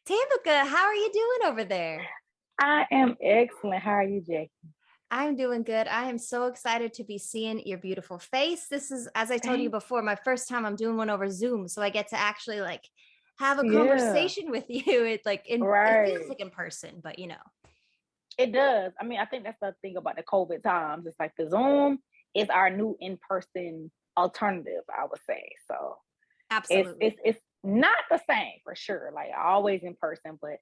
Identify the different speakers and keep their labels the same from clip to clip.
Speaker 1: Tammaka, how are you doing over there?
Speaker 2: I am excellent. How are you, Jake?
Speaker 1: I'm doing good. I am so excited to be seeing your beautiful face. This is, as I told you
Speaker 2: Thank
Speaker 1: before, my first time I'm doing one over Zoom, so I get to actually have a
Speaker 2: Yeah,
Speaker 1: conversation with you. It feels
Speaker 2: right.
Speaker 1: like in person, but
Speaker 2: It does. I mean, I think that's the thing about the COVID times. It's like the Zoom is our new in-person alternative, I would say. So it's
Speaker 1: absolutely.
Speaker 2: it's it's not the same for sure. Like always in person, but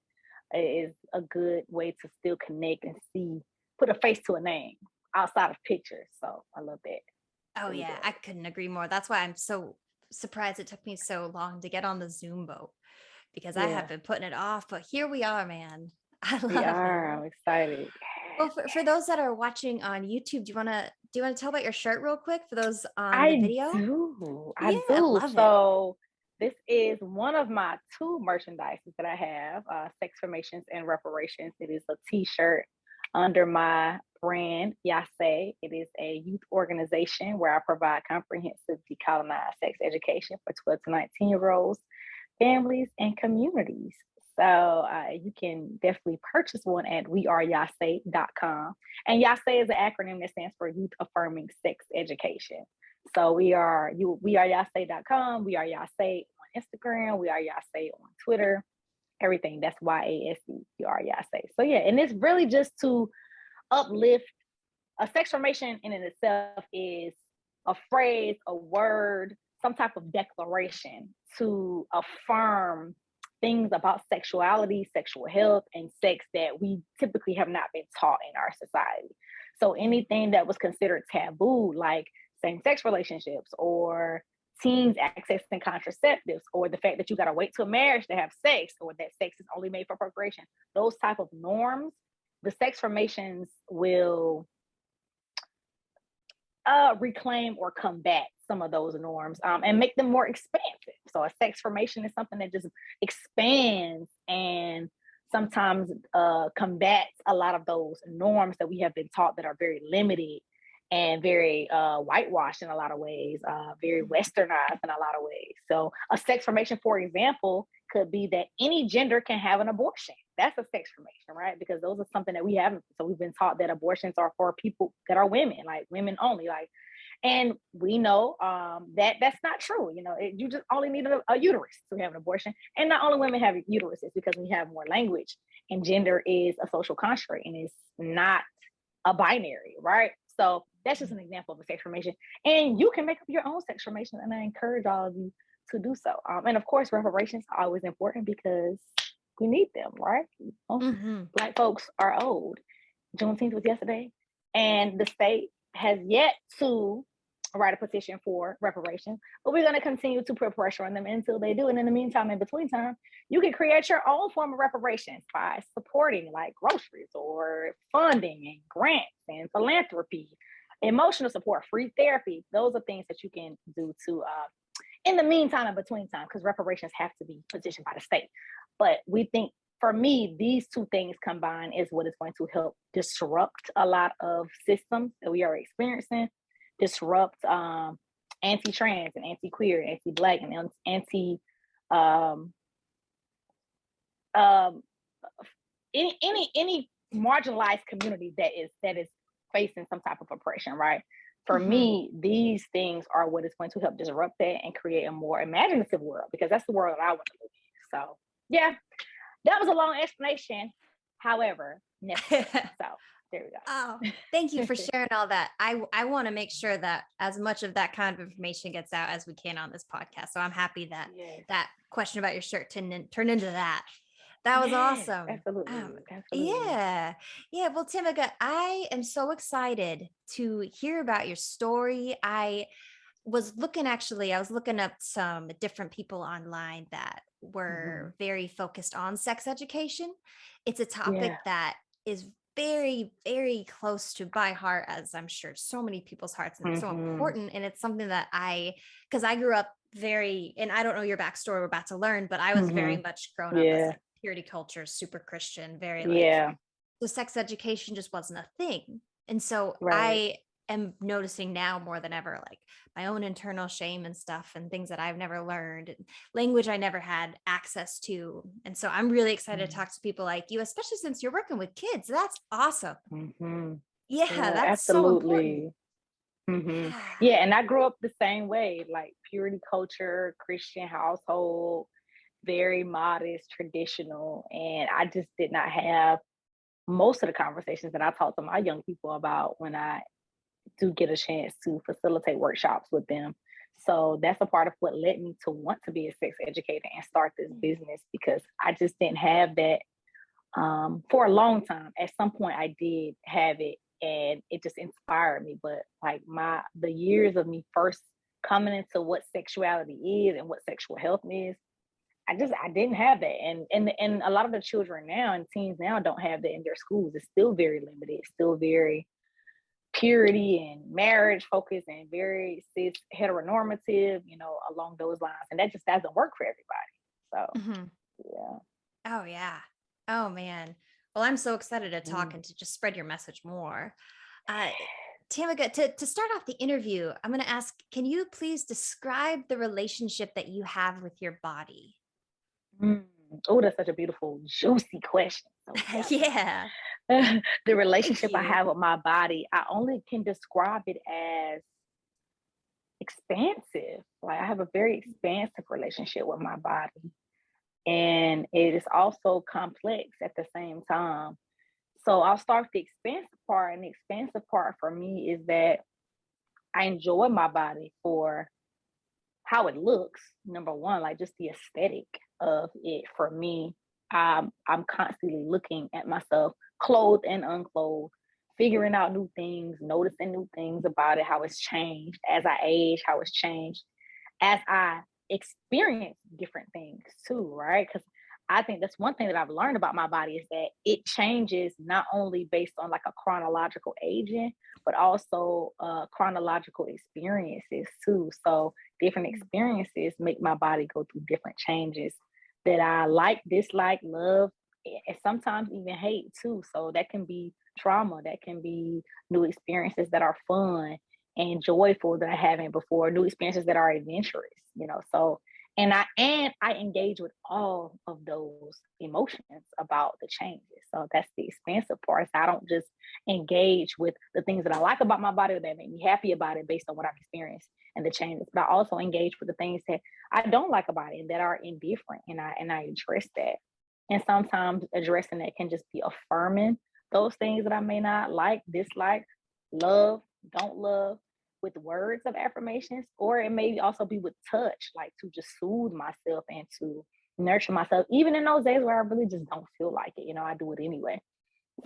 Speaker 2: it is a good way to still connect and see, put a face to a name outside of pictures. So I love that.
Speaker 1: Oh
Speaker 2: Really
Speaker 1: yeah, I
Speaker 2: does.
Speaker 1: couldn't agree more. That's why I'm so surprised it took me so long to get on the Zoom boat because I have
Speaker 2: Yeah,
Speaker 1: been putting it off, but here we are, man. I
Speaker 2: we
Speaker 1: love it.
Speaker 2: are. I'm excited.
Speaker 1: Well, for those that are watching on YouTube, do you want to tell about your shirt real quick for those on the
Speaker 2: I
Speaker 1: video?
Speaker 2: do. I
Speaker 1: Yeah, I
Speaker 2: do.
Speaker 1: love it.
Speaker 2: So this is one of my two merchandises that I have, Sex Formations and Reparations. It is a t-shirt under my brand, YASÉ. It is a youth organization where I provide comprehensive decolonized sex education for 12 to 19-year-olds, families, and communities. So you can definitely purchase one at weareyase.com. And YASÉ is an acronym that stands for Youth Affirming Sex Education. So we are yase.com, we are Yase on Instagram, we are Yase on Twitter, everything. That's YASE, we are Yase. So yeah, and it's really just to uplift. A sex formation in itself is a phrase, a word, some type of declaration to affirm things about sexuality, sexual health, and sex that we typically have not been taught in our society. So anything that was considered taboo, like same-sex relationships or teens accessing contraceptives, or the fact that you got to wait till marriage to have sex, or that sex is only made for procreation, those type of norms, the sex formations will reclaim or combat some of those norms, and make them more expansive. So a sex formation is something that just expands and sometimes combats a lot of those norms that we have been taught that are very limited and very whitewashed in a lot of ways, very westernized in a lot of ways. So a sex formation, for example, could be that any gender can have an abortion. That's a sex formation, right? Because those are something that we haven't. So we've been taught that abortions are for people that are women, like women only, like. And we know that that's not true. You just only need a uterus to have an abortion. And not only women have uteruses, because we have more language, and gender is a social construct and it's not a binary, right? So that's just an example of a sex formation. And you can make up your own sex formation, and I encourage all of you to do so. And of course, reparations are always important because we need them, right?
Speaker 1: Hmm.
Speaker 2: Black folks are old. Juneteenth was yesterday, and the state has yet to write a petition for reparations, but we're going to continue to put pressure on them until they do. And in the meantime, in between time, you can create your own form of reparations by supporting like groceries or funding and grants and philanthropy, emotional support, free therapy. Those are things that you can do to in the meantime and between time, because reparations have to be petitioned by the state. But we think, for me, these two things combined is what is going to help disrupt a lot of systems that we are experiencing, disrupt anti-trans and anti-queer, anti-black, and anti um, um, any marginalized community that is facing some type of oppression, right? For
Speaker 1: Hmm.
Speaker 2: me, these things are what is going to help disrupt that and create a more imaginative world, because that's the world that I want to live in. So yeah, that was a long explanation, however, necessary. So there
Speaker 1: Oh,
Speaker 2: we
Speaker 1: thank you for
Speaker 2: go.
Speaker 1: sharing all that. I want to make sure that as much of that kind of information gets out as we can on this podcast. So I'm happy that
Speaker 2: Yes.
Speaker 1: that question about your shirt turned into that. That was
Speaker 2: Yes,
Speaker 1: awesome.
Speaker 2: absolutely. Absolutely.
Speaker 1: Yeah. Yeah. Well, Timika, I am so excited to hear about your story. I was looking up some different people online that
Speaker 2: Hmm.
Speaker 1: were very focused on sex education. It's a
Speaker 2: Yeah.
Speaker 1: topic that is very, very close to my heart, as I'm sure so many people's hearts, and it's so
Speaker 2: Hmm.
Speaker 1: important. And it's something that because I grew up and I don't know your backstory, we're about to learn, but I was very
Speaker 2: Hmm.
Speaker 1: much grown up as
Speaker 2: Yeah.
Speaker 1: like purity culture, super Christian, very like,
Speaker 2: Yeah.
Speaker 1: so sex education just wasn't a thing. And so
Speaker 2: Right.
Speaker 1: am noticing now more than ever, like my own internal shame and stuff and things that I've never learned, and language I never had access to. And so I'm really excited to talk to people like you, especially since you're working with kids. That's awesome.
Speaker 2: Mm-hmm.
Speaker 1: Yeah,
Speaker 2: Yeah,
Speaker 1: that's so important.
Speaker 2: absolutely. Mm-hmm.
Speaker 1: Yeah.
Speaker 2: Yeah, and I grew up the same way, like purity culture, Christian household, very modest, traditional, and I just did not have most of the conversations that I talk to my young people about when I do get a chance to facilitate workshops with them. So that's a part of what led me to want to be a sex educator and start this business, because I just didn't have that for a long time. At some point, I did have it, and it just inspired me. But like the years of me first coming into what sexuality is and what sexual health is, I didn't have that, and a lot of the children now and teens now don't have that in their schools. It's still very limited. It's still very purity and marriage focused and very cis heteronormative, along those lines, and that just doesn't work for everybody. So
Speaker 1: Mhm.
Speaker 2: yeah.
Speaker 1: Oh, yeah. Oh, man. Well, I'm so excited to talk
Speaker 2: Mm.
Speaker 1: and to just spread your message more. Uh, Tammaka, to start off the interview, I'm going to ask, can you please describe the relationship that you have with your body?
Speaker 2: Mm. Oh, that's such a beautiful, juicy question. So yeah.
Speaker 1: Yeah.
Speaker 2: The
Speaker 1: Thank
Speaker 2: relationship I
Speaker 1: you.
Speaker 2: have with my body, I only can describe it as expansive. Like I have a very expansive relationship with my body. And it is also complex at the same time. So I'll start with the expansive part. And the expansive part for me is that I enjoy my body for how it looks. Number one, like just the aesthetic of it for me. I'm constantly looking at myself, clothed and unclothed, figuring out new things, noticing new things about it, how it's changed as I age, how it's changed as I experience different things too, right? Because I think that's one thing that I've learned about my body is that it changes not only based on like a chronological aging, but also chronological experiences too. So different experiences make my body go through different changes that I like, dislike, love, and sometimes even hate too. So that can be trauma, that can be new experiences that are fun and joyful that I haven't before, new experiences that are adventurous. So and I engage with all of those emotions about the changes. So that's the expansive part. So I don't just engage with the things that I like about my body or that make me happy about it based on what I've experienced and the changes, but I also engage with the things that I don't like about it and that are indifferent, and I address that. And sometimes addressing that can just be affirming those things that I may not like, dislike, love, don't love, with words of affirmations, or it may also be with touch, like to just soothe myself and to nurture myself, even in those days where I really just don't feel like it. I do it anyway.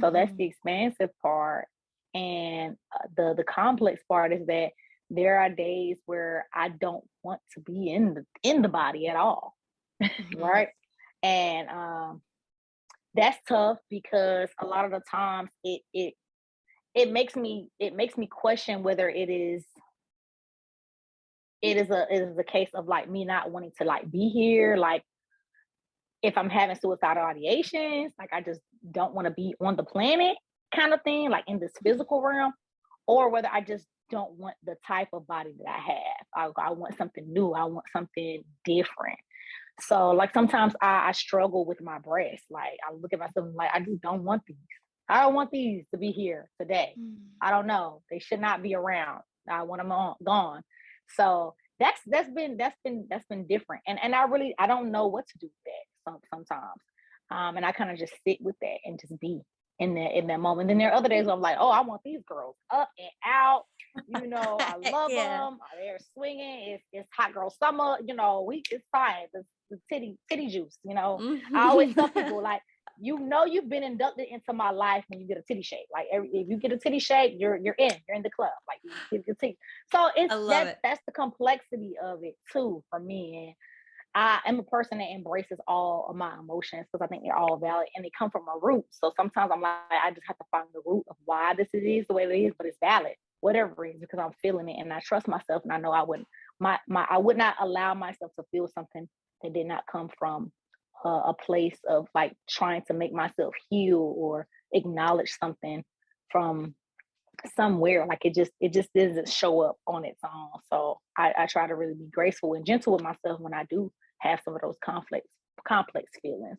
Speaker 2: So that's
Speaker 1: Mhm.
Speaker 2: the expansive part. And the complex part is that there are days where I don't want to be in the body at all,
Speaker 1: Mhm.
Speaker 2: right? And that's tough because a lot of the times it makes me question whether it is a case of like me not wanting to like be here, like if I'm having suicidal ideations, like I just don't want to be on the planet kind of thing, like in this physical realm, or whether I just don't want the type of body that I have. I want something new. I want something different. So like sometimes I struggle with my breasts. Like I look at myself and like I just don't want these. I don't want these to be here today.
Speaker 1: Mm.
Speaker 2: I don't know. They should not be around. I want them gone. So that's been different. And I don't know what to do with that sometimes. And I kind of just sit with that and just be in that moment. Then there are other days where I'm like, oh, I want these girls up and out. I love
Speaker 1: Yeah.
Speaker 2: them. They're swinging. It's hot girl summer. It's fine. The titty juice. I always tell
Speaker 1: Mhm.
Speaker 2: people like, you've been inducted into my life when you get a titty shake. Like if you get a titty shake, you're in the club. Like you get your titty. So
Speaker 1: I
Speaker 2: it's
Speaker 1: love
Speaker 2: that's
Speaker 1: it.
Speaker 2: that's the complexity of it too for me. And I am a person that embraces all of my emotions because I think they're all valid and they come from a root. So sometimes I'm like, I just have to find the root of why this is the way it is, but it's valid, whatever it is, because I'm feeling it and I trust myself and I know I wouldn't I would not allow myself to feel something that did not come from a place of like trying to make myself heal or acknowledge something from somewhere. Like it just doesn't show up on its own. So I try to really be graceful and gentle with myself when I do have some of those complex feelings,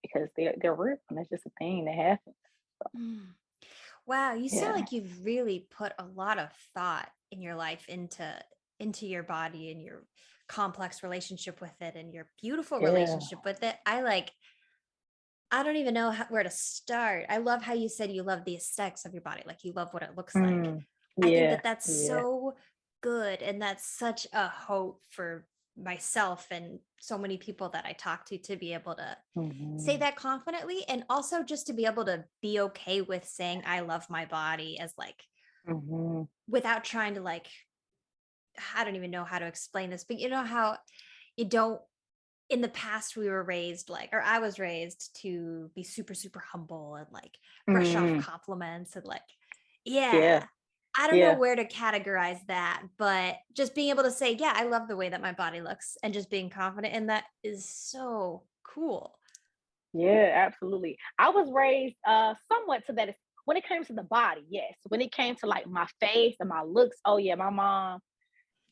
Speaker 2: because they're real and it's just a thing that happens. So,
Speaker 1: Mm. Wow, you sound
Speaker 2: yeah.
Speaker 1: like you've really put a lot of thought in your life into your body and your complex relationship with it and your beautiful
Speaker 2: Yeah.
Speaker 1: relationship with it. I don't even know where to start. I love how you said you love the aesthetics of your body, like you love what it looks like.
Speaker 2: Mm,
Speaker 1: I think
Speaker 2: yeah.
Speaker 1: that that's
Speaker 2: Yeah.
Speaker 1: so good, and that's such a hope for myself and so many people that I talk to be able to say
Speaker 2: Hmm.
Speaker 1: that confidently, and also just to be able to be okay with saying I love my body as like
Speaker 2: Hmm.
Speaker 1: without trying to like I don't even know how to explain this, but you know how you don't in the past we were raised like or I was raised to be super super humble and like brush off
Speaker 2: Hmm.
Speaker 1: compliments and like
Speaker 2: Yeah.
Speaker 1: yeah, I don't know
Speaker 2: Yeah.
Speaker 1: where to categorize that, but just being able to say yeah, I love the way that my body looks and just being confident in that is so cool.
Speaker 2: Yeah, absolutely. I was raised somewhat to that when it came to the body, yes. When it came to like my face and my looks, oh yeah, my mom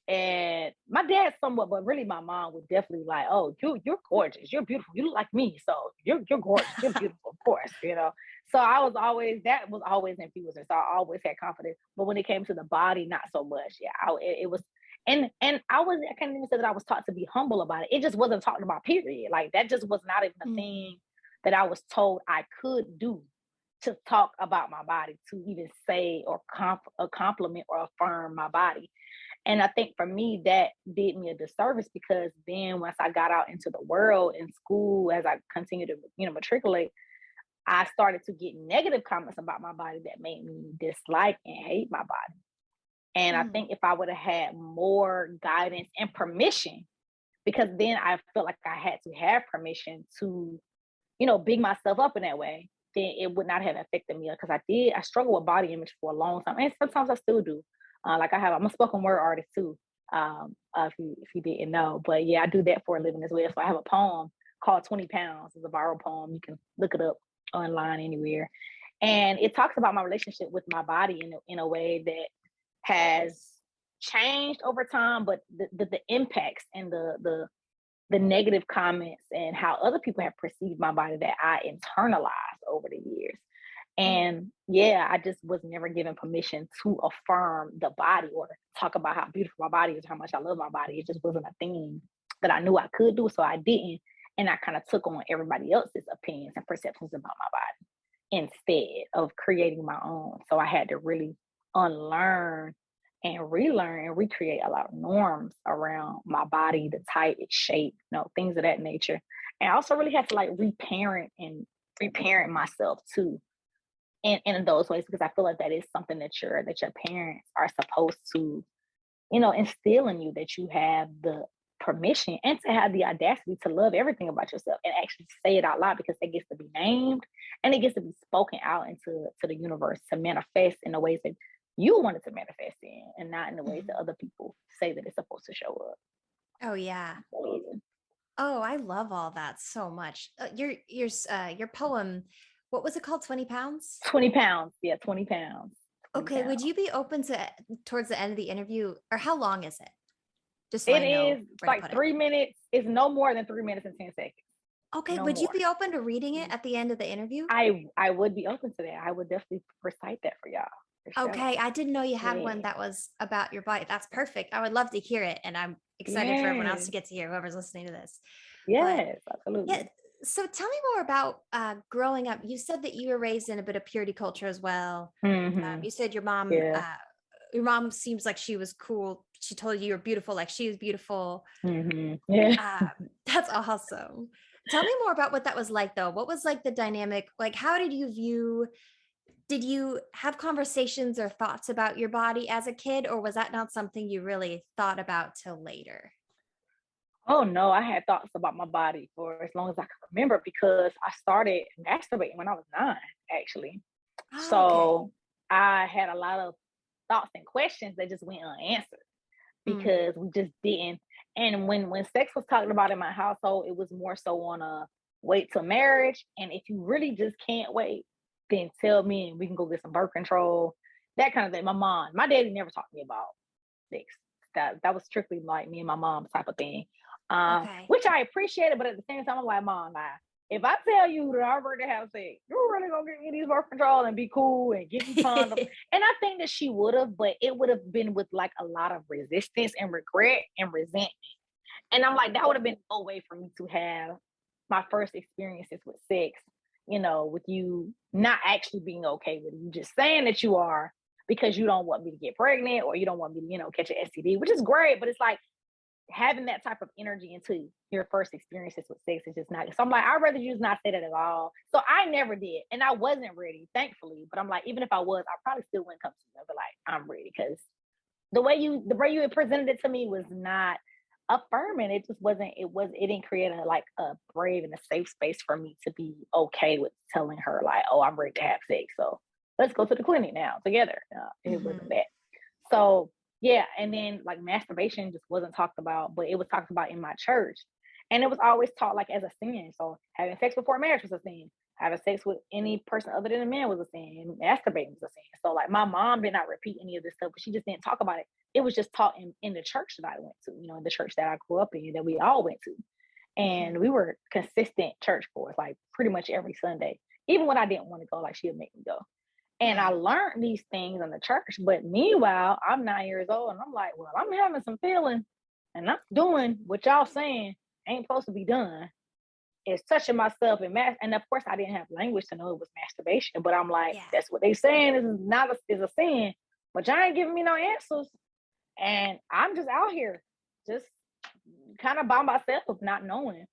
Speaker 2: and my dad somewhat, but really my mom would definitely like, oh, you're gorgeous, you're beautiful, you look like me, so you're gorgeous, you're beautiful, of course, you know. So I was always that was always infused, so I always had confidence. But when it came to the body, not so much. Yeah, it was, and I can't even say that I was taught to be humble about it. It just wasn't talked about. Period. Like that just was not even a
Speaker 1: Mm,
Speaker 2: thing that I was told I could do, to talk about my body, to even say or a compliment or affirm my body. And I think for me, that did me a disservice, because then once I got out into the world in school, as I continued to, matriculate, I started to get negative comments about my body that made me dislike and hate my body. And I
Speaker 1: mm,
Speaker 2: think if I would have had more guidance and permission, because then I felt like I had to have permission to, big myself up in that way, then it would not have affected me, because I struggle with body image for a long time, and sometimes I still do. Like I'm a spoken word artist too. If you didn't know, but yeah, I do that for a living as well. So I have a poem called 20 Pounds. It's a viral poem. You can look it up online anywhere. And it talks about my relationship with my body in a way that has changed over time, but the impacts and the negative comments and how other people have perceived my body that I internalized over the years.
Speaker 1: mm.
Speaker 2: And yeah, I just was never given permission to affirm the body or talk about how beautiful my body is, how much I love my body. It just wasn't a thing that I knew I could do, so I didn't. And I kind of took on everybody else's opinions and perceptions about my body instead of creating my own. So I had to really unlearn and relearn and recreate a lot of norms around my body, the type, its shape, things of that nature. And I also really had to like reparent myself too in those ways, because I feel like that is something that your parents are supposed to, instill in you, that you have the permission and to have the audacity to love everything about yourself and actually say it out loud, because it gets to be named and it gets to be spoken out to the universe to manifest in the ways that you want it to manifest in, and not in the ways that
Speaker 1: Mhm.
Speaker 2: other people say that it's supposed to show up.
Speaker 1: Oh yeah.
Speaker 2: So,
Speaker 1: Oh, I love all that so much. Your poem, what was it called? 20 pounds?
Speaker 2: 20 pounds. Yeah, 20 pounds. 20
Speaker 1: Okay, would
Speaker 2: pounds.
Speaker 1: you be open to towards the end of the interview, or how long is it? Just so
Speaker 2: It
Speaker 1: I know
Speaker 2: is
Speaker 1: where to
Speaker 2: like
Speaker 1: put it.
Speaker 2: 3 minutes. It's no more than 3 minutes and 10 seconds.
Speaker 1: Okay,
Speaker 2: No
Speaker 1: would you
Speaker 2: more.
Speaker 1: be open to reading it at the end of the interview?
Speaker 2: I would be open to that. I would definitely recite that for y'all, for sure.
Speaker 1: Okay, I didn't know you had one
Speaker 2: Yeah.
Speaker 1: that was about your body. That's perfect. I would love to hear it, and I'm excited for everyone else
Speaker 2: Yes.
Speaker 1: to get to hear whoever's listening to this. But
Speaker 2: Yes,
Speaker 1: yeah,
Speaker 2: absolutely.
Speaker 1: so tell me more about growing up. You said that you were raised in a bit of purity culture as well.
Speaker 2: Hmm.
Speaker 1: You said
Speaker 2: Yeah.
Speaker 1: your mom seems like she was cool. She told you you're beautiful, like she was beautiful.
Speaker 2: Yeah.
Speaker 1: That's awesome. Tell me more about what that was like, though. What was like the dynamic? Like, how did you view? Did you have conversations or thoughts about your body as a kid, or was that not something you really thought about till later?
Speaker 2: Oh no, I had thoughts about my body for as long as I could remember, because I started masturbating when I was 9, actually.
Speaker 1: Oh, okay.
Speaker 2: So I had a lot of thoughts and questions that just went unanswered,
Speaker 1: Mm,
Speaker 2: because we just didn't. And when sex was talked about in my household, it was more so on a wait till marriage. And if you really just can't wait, then tell me and we can go get some birth control. that kind of thing. My daddy never taught me about sex. That was strictly like me and my mom type of thing,
Speaker 1: Okay.
Speaker 2: which I appreciated. But at the same time, I'm like, Mom, nah, if I tell you that I'm ready to have sex, you're really gonna get me these birth control and be cool and give me condoms. And I think that she would have, but it would have been with like a lot of resistance and regret and resentment. And I'm like, that would have been no way for me to have my first experiences with sex, with you not actually being okay with it. You just saying that you are because you don't want me to get pregnant or you don't want me to, catch an STD, which is great. But it's like having that type of energy into your first experiences with sex is just not. So I'm like, I'd rather you just not say that at all. So I never did. And I wasn't ready, thankfully. But I'm like, even if I was, I probably still wouldn't come to you. I'd be like, I'm ready. Because the way you had presented it to me was not affirming. It just wasn't. It didn't create a brave and a safe space for me to be okay with telling her like, oh, I'm ready to have sex, so let's go to the clinic now together. It wasn't that. So yeah, and then like masturbation just wasn't talked about, but it was talked about in my church, and it was always taught like as a sin. So having sex before marriage was a sin. Having sex with any person other than a man was a sin. Masturbating was a sin. So like my mom did not repeat any of this stuff, but she just didn't talk about it. It was just taught in the church that I went to, in the church that I grew up in, that we all went to. And we were consistent church boys, like pretty much every Sunday. Even when I didn't want to go, like she would make me go. And I learned these things in the church. But meanwhile, I'm 9 years old and I'm like, well, I'm having some feelings and I'm doing what y'all saying ain't supposed to be done. It's touching myself and of course I didn't have language to know it was masturbation. But I'm like, that's what they saying is a sin. But y'all ain't giving me no answers. And I'm just out here, just kind of by myself, not knowing.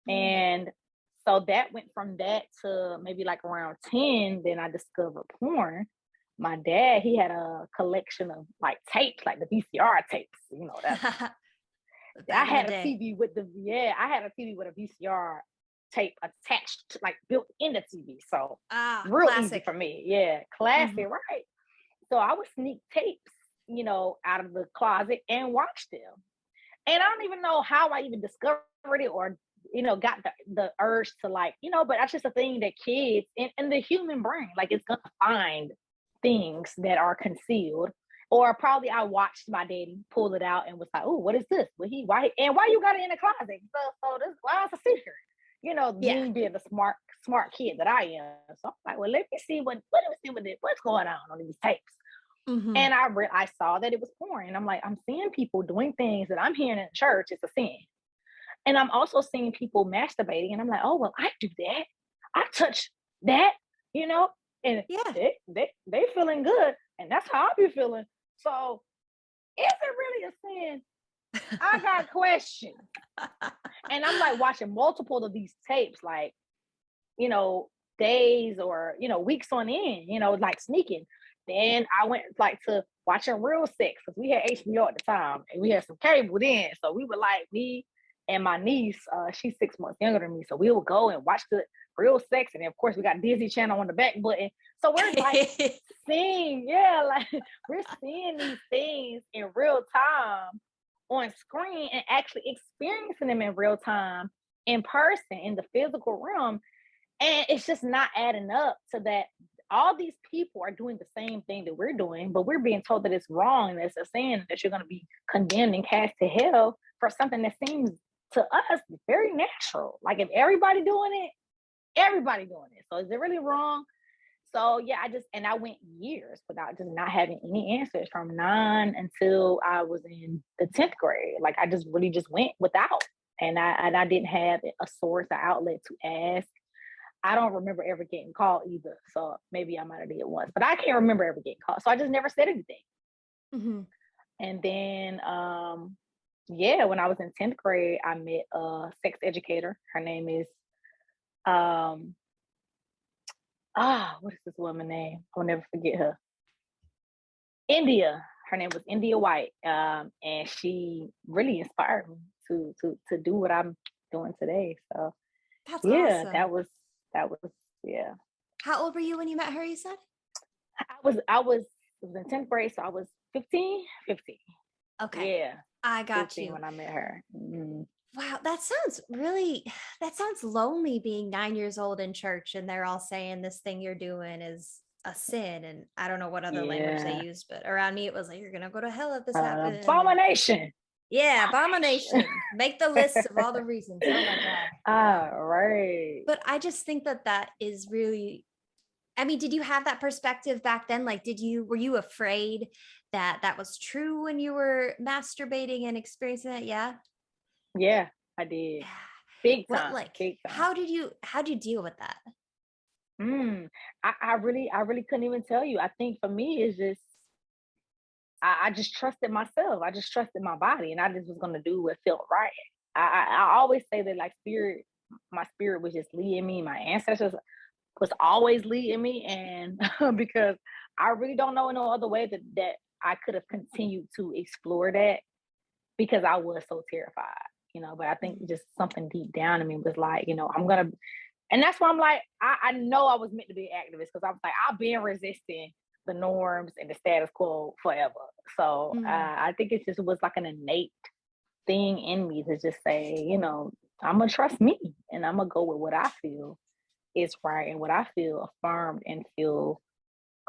Speaker 2: And so that went from that to maybe like around 10. Then I discovered porn. My dad, he had a collection of like tapes, like the VCR tapes. That I had a TV with I had a TV with a VCR tape attached, like built in the TV. So real
Speaker 1: classic.
Speaker 2: easy for me. Yeah, classic, right? So I would sneak tapes, out of the closet and watch them. And I don't even know how I even discovered it or, got the urge to like, but that's just a thing that kids and the human brain, like it's gonna find things that are concealed. Or probably I watched my daddy pull it out and was like, oh, what is this? Why you got it in the closet? So this, why it's a secret? Me being the smart kid that I am. So I'm like, well, let me see what's going on these tapes. And I saw that it was porn. And I'm like, I'm seeing people doing things that I'm hearing in church. It's a sin. And I'm also seeing people masturbating. And I'm like, oh, well, I do that. I touch that, and they feeling good. And that's how I be feeling. So is it really a sin? I got questions. And I'm like watching multiple of these tapes, like, days or, weeks on end, like sneaking. Then I went like to watching real sex because we had HBO at the time and we had some cable then. So we were like, me and my niece, she's 6 months younger than me. So we would go and watch the real sex. And of course we got Disney Channel on the back button. So we're like seeing, like we're seeing these things in real time on screen and actually experiencing them in real time in person in the physical realm. And it's just not adding up to that. All these people are doing the same thing that we're doing, but we're being told that it's wrong, that it's a sin, that you're going to be condemned and cast to hell for something that seems to us very natural. Like if everybody doing it, everybody doing it. So is it really wrong? So yeah, I went years without just not having any answers from 9 until I was in the 10th grade. Like I just really just went without, and I didn't have a source, an outlet to ask. I don't remember ever getting called either. So maybe I might have did once, but I can't remember ever getting called. So I just never said anything. And then, when I was in 10th grade, I met a sex educator. Her name is, what is this woman's name? I'll never forget her. India. Her name was India White. And she really inspired me to do what I'm doing today. So
Speaker 1: that's awesome.
Speaker 2: that was yeah.
Speaker 1: How old were you when you met her, you said?
Speaker 2: I was in 10th grade, so I was 15.
Speaker 1: Okay.
Speaker 2: Yeah.
Speaker 1: I got you.
Speaker 2: When I met her.
Speaker 1: Wow, that sounds lonely being 9 years old in church and they're all saying this thing you're doing is a sin, and I don't know what other language they
Speaker 2: Yeah.
Speaker 1: used, but around me it was like, you're gonna go to hell if this happened. And
Speaker 2: Abomination.
Speaker 1: yeah,
Speaker 2: Abomination.
Speaker 1: abomination. Make the lists of all the reasons. Oh my God.
Speaker 2: All right.
Speaker 1: But I just think that that is really, I mean, did you have that perspective back then? Like, were you afraid that that was true when you were masturbating and experiencing it? Yeah.
Speaker 2: Yeah, I did.
Speaker 1: Yeah.
Speaker 2: Big
Speaker 1: What,
Speaker 2: time.
Speaker 1: like,
Speaker 2: Big time.
Speaker 1: how'd you deal with that?
Speaker 2: Mm. I really couldn't even tell you. I think for me, it's just I just trusted myself. I just trusted my body, and I just was gonna do what felt right. I always say that like my spirit was just leading me. My ancestors was always leading me, and because I really don't know no other way that I could have continued to explore that because I was so terrified. But I think
Speaker 1: Mm,
Speaker 2: just something deep down in me was like, I'm gonna, and that's why I'm like, I know I was meant to be an activist because I was like, I've been resisting the norms and the status quo forever. So
Speaker 1: mm,
Speaker 2: I think it just was like an innate thing in me to just say, I'm gonna trust me and I'm gonna go with what I feel is right and what I feel affirmed and feel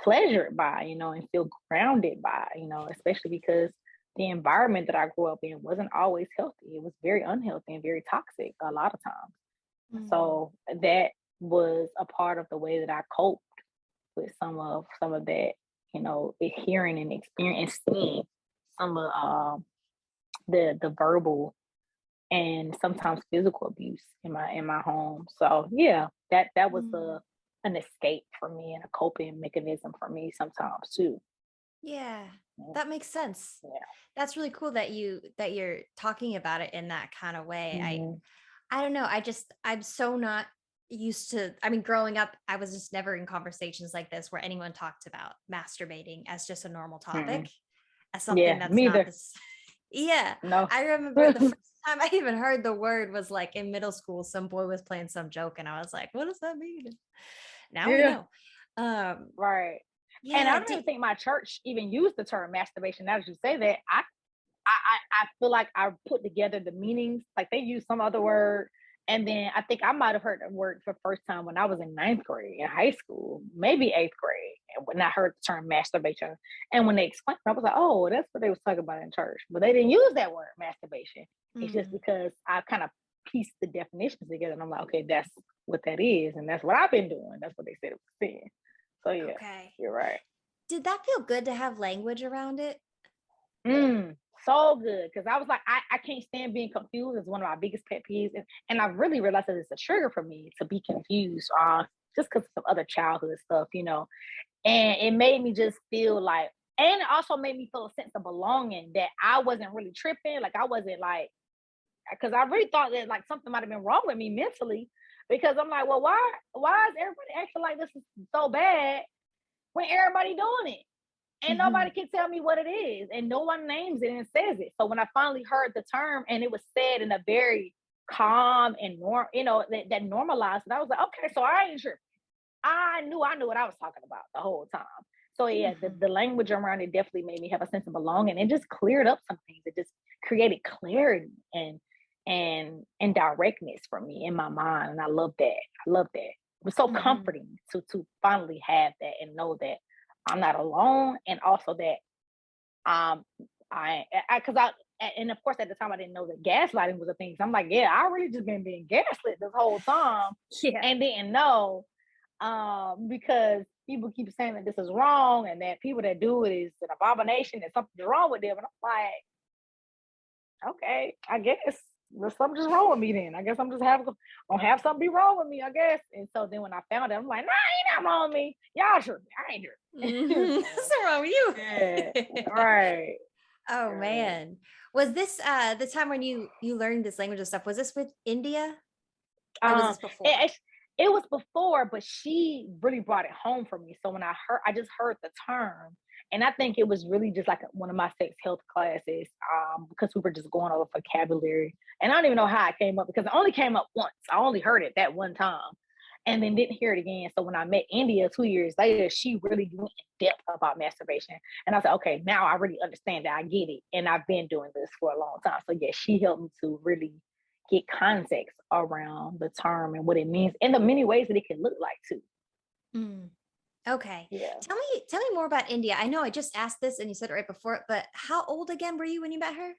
Speaker 2: pleasured by, and feel grounded by, especially because the environment that I grew up in wasn't always healthy. It was very unhealthy and very toxic a lot of times.
Speaker 1: mm,
Speaker 2: So that was a part of the way that I coped with some of that, hearing and experiencing some of the verbal and sometimes physical abuse in my home. So yeah, that was
Speaker 1: mm.
Speaker 2: an escape for me and a coping mechanism for me sometimes too.
Speaker 1: Yeah,
Speaker 2: Yeah.
Speaker 1: that makes sense.
Speaker 2: Yeah.
Speaker 1: That's really cool that you're talking about it in that kind of way.
Speaker 2: Mhm.
Speaker 1: I don't know. I'm so not used to, I mean, growing up, I was just never in conversations like this where anyone talked about masturbating as just a normal topic,
Speaker 2: Mm-mm.
Speaker 1: as something
Speaker 2: Yeah,
Speaker 1: that's
Speaker 2: me
Speaker 1: not
Speaker 2: either.
Speaker 1: this. Yeah.
Speaker 2: No.
Speaker 1: I remember the first time I even heard the word was like in middle school, some boy was playing some joke and I was like, what does that mean? Now we
Speaker 2: Yeah,
Speaker 1: know. Um,
Speaker 2: right. And I
Speaker 1: yeah,
Speaker 2: don't even think my church even used the term masturbation. Now that you say that, I feel like I put together the meanings. Like they use some other word, and then I think I might have heard the word for the first time when I was in ninth grade in high school, maybe eighth grade, and when I heard the term masturbation. And when they explained it, I was like, oh, that's what they was talking about in church. But they didn't use that word masturbation. It's just
Speaker 1: mm,
Speaker 2: because I kind of pieced the definitions together, and I'm like, okay, that's what that is, and that's what I've been doing. That's what they said it was saying. So yeah,
Speaker 1: okay.
Speaker 2: you're right.
Speaker 1: Did that feel good to have language around it?
Speaker 2: So good. Because I was like, I can't stand being confused. It's one of my biggest pet peeves. And I really realized that it's a trigger for me to be confused just because of some other childhood stuff. And it made me just feel like, and it also made me feel a sense of belonging that I wasn't really tripping. Like I wasn't like, because I really thought that like something might have been wrong with me mentally. Because I'm like, well, why is everybody acting like this is so bad when everybody doing it? And nobody
Speaker 1: Mhm.
Speaker 2: can tell me what it is, and no one names it and says it. So when I finally heard the term and it was said in a very calm and that normalized it, I was like, okay, so I ain't sure. I knew what I was talking about the whole time. So yeah, the,
Speaker 1: Mhm.
Speaker 2: the language around it definitely made me have a sense of belonging. It just cleared up some things. It just created clarity and directness for me in my mind. And I love that. I love that. It was so
Speaker 1: Mhm.
Speaker 2: comforting to finally have that and know that I'm not alone, and also that um I because I and of course at the time I didn't know that gaslighting was a thing. So I'm like, yeah, I really just been being gaslit this whole time
Speaker 1: Yeah.
Speaker 2: and didn't know because people keep saying that this is wrong and that people that do it is an abomination and something's wrong with them. And I'm like, okay, I guess there's something just wrong with me then. I guess I'm just gonna have something be wrong with me, I guess. And so then when I found it, I'm like, nah, ain't nothing wrong with me. Y'all sure, I ain't sure.
Speaker 1: Mhm.
Speaker 2: So,
Speaker 1: What's wrong with you?
Speaker 2: yeah, right,
Speaker 1: Oh
Speaker 2: right.
Speaker 1: man. Was this the time when you learned this language and stuff? Was this with India or was
Speaker 2: Um,
Speaker 1: this before?
Speaker 2: it, it was before, but she really brought it home for me. So when I just heard the term, and I think it was really just like one of my sex health classes, because we were just going over vocabulary, and I don't even know how it came up because it only came up once. I only heard it that one time, and then didn't hear it again. So when I met India 2 years later, she really went in depth about masturbation, and I said, okay, now I really understand that. I get it, and I've been doing this for a long time. So yeah, she helped me to really get context around the term and what it means and the many ways that it can look like too.
Speaker 1: Mm. Okay.
Speaker 2: Yeah.
Speaker 1: Tell me more about India. I know I just asked this and you said it right before it, but how old again were you when you met her?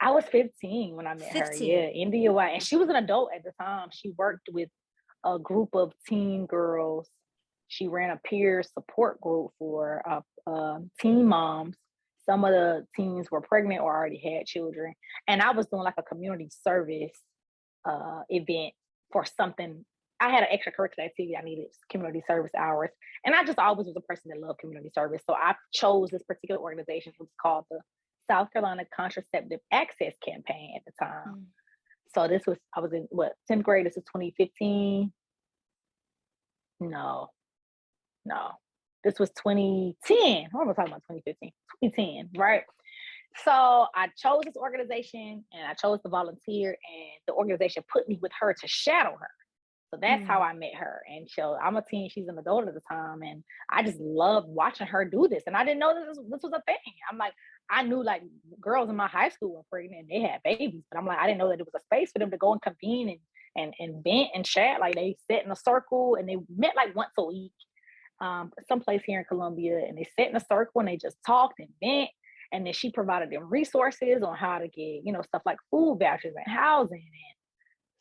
Speaker 2: I was 15 when I met her. Yeah,
Speaker 1: 15.
Speaker 2: India White, and she was an adult at the time. She worked with a group of teen girls. She ran a peer support group for teen moms. Some of the teens were pregnant or already had children, and I was doing like a community service event for something. I had an extracurricular activity. I needed community service hours, and I just always was a person that loved community service. So I chose this particular organization. It was called the South Carolina Contraceptive Access Campaign at the time.
Speaker 1: Mm.
Speaker 2: So this was I was in what 10th grade. This is 2015. No, no. This was 2010. What am I talking about? 2015, 2010, right? So I chose this organization and I chose to volunteer, and the organization put me with her to shadow her. So that's how
Speaker 1: Mm.
Speaker 2: I met her. And so I'm a teen, she's an adult at the time. And I just loved watching her do this. And I didn't know this was a thing. I'm like, I knew like girls in my high school were pregnant and they had babies, but I'm like, I didn't know that there was a space for them to go and convene and vent and chat. Like they sit in a circle and they met like once a week, someplace here in Columbia, and they sat in a circle and they just talked and vent. And then she provided them resources on how to get, stuff like food vouchers and housing and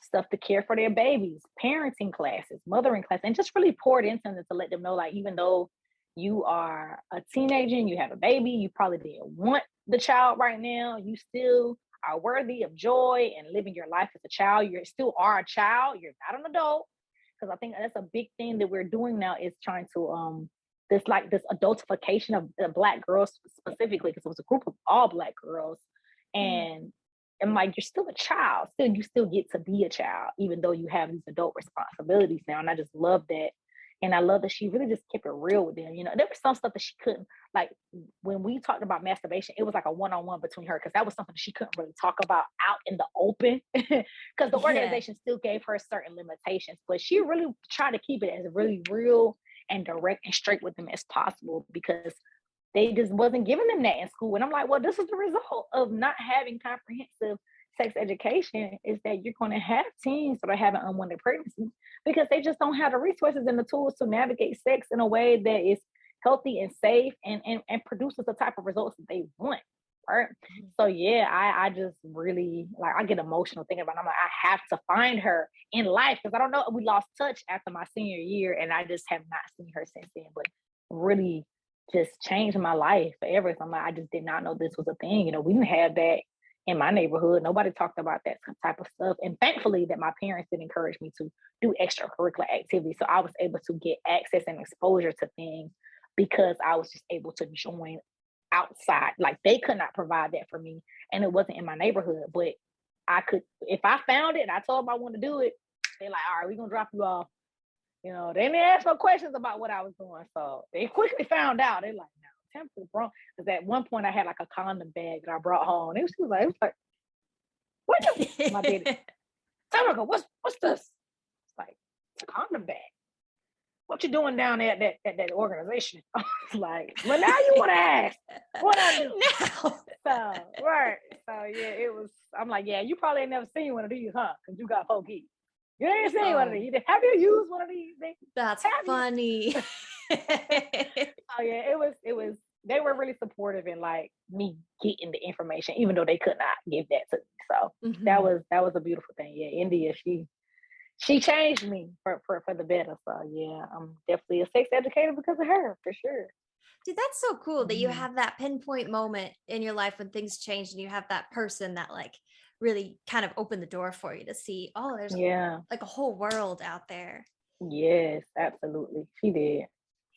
Speaker 2: stuff to care for their babies, parenting classes, mothering classes, and just really poured into them to let them know, like, even though you are a teenager and you have a baby, you probably didn't want the child right now, you still are worthy of joy and living your life as a child. You still are a child. You're not an adult. Because I think that's a big thing that we're doing now is trying to this adultification of the Black girls specifically, because it was a group of all Black girls,
Speaker 1: Mm.
Speaker 2: and like, you're still a child, still you still get to be a child even though you have these adult responsibilities now. And I just love that. And I love that she really just kept it real with them. There was some stuff that she couldn't, like, when we talked about masturbation, it was like a one-on-one between her, because that was something that she couldn't really talk about out in the open, because the
Speaker 1: Yeah.
Speaker 2: organization still gave her certain limitations, but she really tried to keep it as really real and direct and straight with them as possible, because they just wasn't giving them that in school. And I'm like, well, this is the result of not having comprehensive sex education, is that you're going to have teens that are having unwanted pregnancies because they just don't have the resources and the tools to navigate sex in a way that is healthy and safe, and produces the type of results that they want. Right.
Speaker 1: Mhm.
Speaker 2: So yeah, I just really, like, I get emotional thinking about it. I'm like, I have to find her in life, because I don't know, we lost touch after my senior year and I just have not seen her since then. But really just changed my life forever. So I'm like, I just did not know this was a thing. We didn't have that in my neighborhood. Nobody talked about that type of stuff. And thankfully that my parents did encourage me to do extracurricular activities. So I was able to get access and exposure to things because I was just able to join outside. Like, they could not provide that for me. And it wasn't in my neighborhood. But I could, if I found it and I told them I want to do it, they're like, all right, we're gonna drop you off. They didn't ask no questions about what I was doing. So they quickly found out. They're like, no, temple wrong. Because at one point I had like a condom bag that I brought home. And she was like, what you? My daddy, Tammaka, what's this? It's like, it's a condom bag. What you doing down there at that organization? I was like, well, now you want to ask what I do.
Speaker 1: No.
Speaker 2: So, right. So yeah, it was, I'm like, yeah, you probably ain't never seen one of these, huh? Because you got 4 kids. You ain't seen one of
Speaker 1: Oh,
Speaker 2: these. Have you used one of these things?
Speaker 1: that's
Speaker 2: Have you?
Speaker 1: funny.
Speaker 2: Oh yeah, it was they were really supportive in, like, me getting the information, even though they could not give that to me. So that
Speaker 1: Mhm.
Speaker 2: was that was a beautiful thing. Yeah, India, she changed me for the better. So yeah, I'm definitely a sex educator because of her, for sure.
Speaker 1: Dude, that's so cool that you
Speaker 2: Mhm.
Speaker 1: have that pinpoint moment in your life when things change and you have that person that like really kind of opened the door for you to see, oh, there's
Speaker 2: Yeah.
Speaker 1: like a whole world out there.
Speaker 2: Yes, absolutely. She did.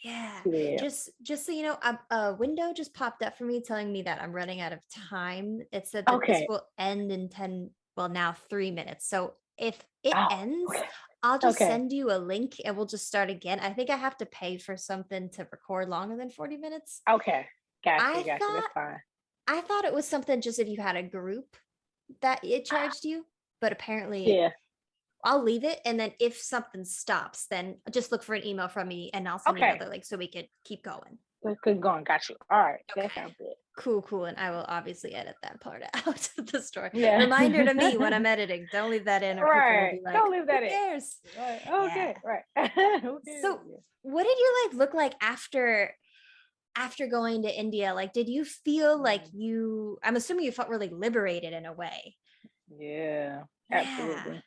Speaker 1: Yeah.
Speaker 2: She did.
Speaker 1: Just so you know, a window just popped up for me telling me that I'm running out of time. It said that this
Speaker 2: Okay.
Speaker 1: will end in 10, well, now 3 minutes. So if it
Speaker 2: Oh,
Speaker 1: ends,
Speaker 2: okay.
Speaker 1: I'll just
Speaker 2: Okay.
Speaker 1: send you a link and we'll just start again. I think I have to pay for something to record longer than 40 minutes.
Speaker 2: Okay. Gotcha.
Speaker 1: I
Speaker 2: Gotcha. That's
Speaker 1: thought
Speaker 2: fine.
Speaker 1: I thought it was something just if you had a group that it charged you, but apparently
Speaker 2: Yeah.
Speaker 1: I'll leave it. And then if something stops, then just look for an email from me and I'll send you
Speaker 2: Okay.
Speaker 1: another link so we could keep going.
Speaker 2: Good going. Got you. All right.
Speaker 1: Okay.
Speaker 2: That sounds good.
Speaker 1: Cool. And I will obviously edit that part out of the story.
Speaker 2: Yeah.
Speaker 1: Reminder to me when I'm editing, don't leave that in or people will
Speaker 2: Right.
Speaker 1: be like,
Speaker 2: Don't leave that
Speaker 1: who
Speaker 2: in.
Speaker 1: cares?
Speaker 2: Right.
Speaker 1: Yeah.
Speaker 2: Okay. Right. Who cares?
Speaker 1: So what did your life look like after going to India? Like, did you feel like I'm assuming you felt really liberated in a way.
Speaker 2: Yeah,
Speaker 1: Yeah.
Speaker 2: absolutely.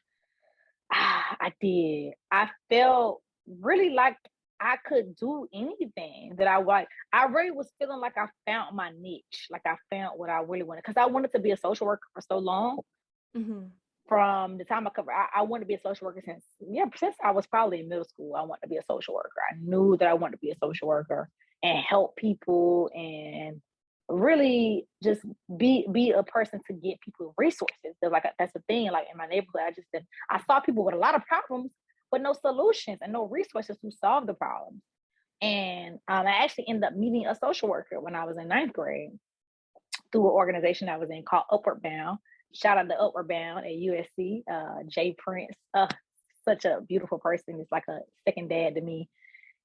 Speaker 2: I did. I felt really like I could do anything that I like. I really was feeling like I found my niche, like I found what I really wanted. Because I wanted to be a social worker for so long.
Speaker 1: Mm-hmm.
Speaker 2: From the time I wanted to be a social worker since I was probably in middle school. I wanted to be a social worker. I knew that I wanted to be a social worker and help people and really just be a person to get people resources. That's the thing. Like in my neighborhood, I saw people with a lot of problems, but no solutions and no resources to solve the problems. And I actually ended up meeting a social worker when I was in ninth grade through an organization I was in called Upward Bound. Shout out to Upward Bound at USC. Jay Prince, such a beautiful person. He's like a second dad to me.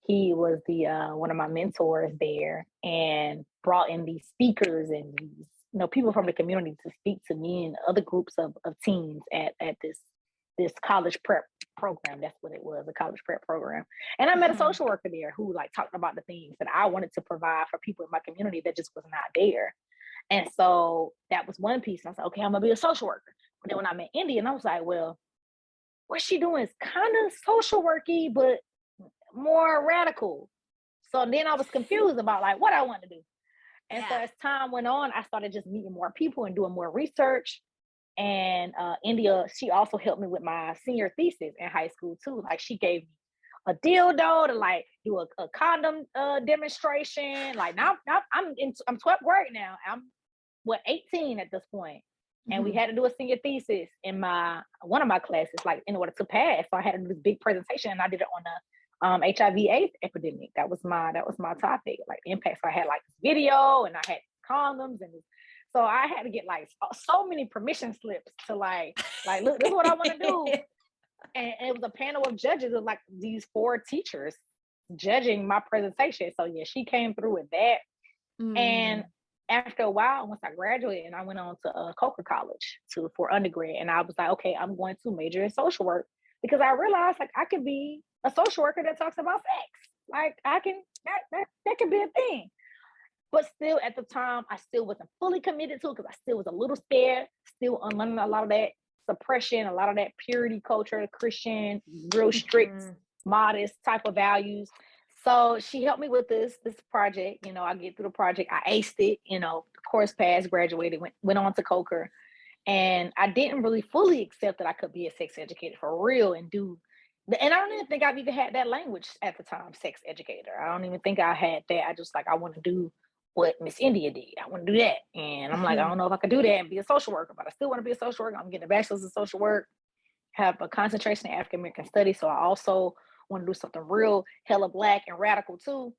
Speaker 2: He was the one of my mentors there, and brought in these speakers and these people from the community to speak to me and other groups of teens at this college prep program. That's what it was, a college prep program. And I met a social worker there who like talked about the things that I wanted to provide for people in my community that just was not there. And so that was one piece. I was like, okay, I'm gonna be a social worker. But then when I met India, and I was like, well, what she doing is kind of social worky, but more radical. So then I was confused about like what I wanted to do. And so as time went on, I started just meeting more people and doing more research. And India, she also helped me with my senior thesis in high school too. Like she gave me a dildo to like do a condom demonstration. Like now I'm 12th grade now. I'm 18 at this point. And we had to do a senior thesis in one of my classes, like in order to pass. So I had to do this big presentation, and I did it on the HIV/AIDS epidemic. That was my topic, like impact. So I had like this video, and I had condoms, and so I had to get like so many permission slips to like look, this is what I want to do. And it was a panel of judges of like these 4 teachers judging my presentation. So yeah, she came through with that. And after a while, once I graduated, and I went on to Coker College for undergrad, and I was like, okay, I'm going to major in social work, because I realized like I could be a social worker that talks about sex. Like I can, that could be a thing. But still, at the time, I still wasn't fully committed to it, because I still was a little scared, still unlearning a lot of that suppression, a lot of that purity culture, Christian, real strict, modest type of values. So she helped me with this project. I get through the project. I aced it, the course passed, graduated, went on to Coker. And I didn't really fully accept that I could be a sex educator for real and I don't even think I've even had that language at the time, sex educator. I don't even think I had that. I just I want to do what Miss India did. I want to do that. And I'm like, I don't know if I could do that and be a social worker, but I still want to be a social worker. I'm getting a bachelor's in social work, have a concentration in African American studies. So I also want to do something real hella Black and radical too,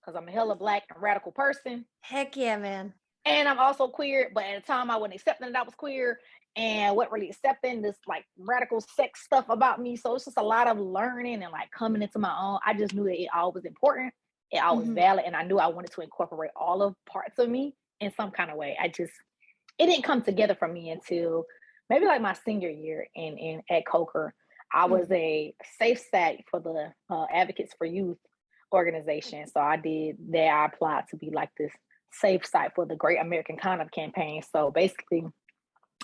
Speaker 2: because I'm a hella Black and radical person.
Speaker 1: Heck yeah, man.
Speaker 2: And I'm also queer, but at the time I wasn't accepting that I was queer, and wasn't really accepting this like radical sex stuff about me. So it's just a lot of learning and like coming into my own. I just knew that it all was important, it all was valid, and I knew I wanted to incorporate all of parts of me in some kind of way. It didn't come together for me until maybe like my senior year at Coker. I was a safe site for the Advocates for Youth organization. So I did that. I applied to be like this safe site for the Great American Condom Campaign. So basically,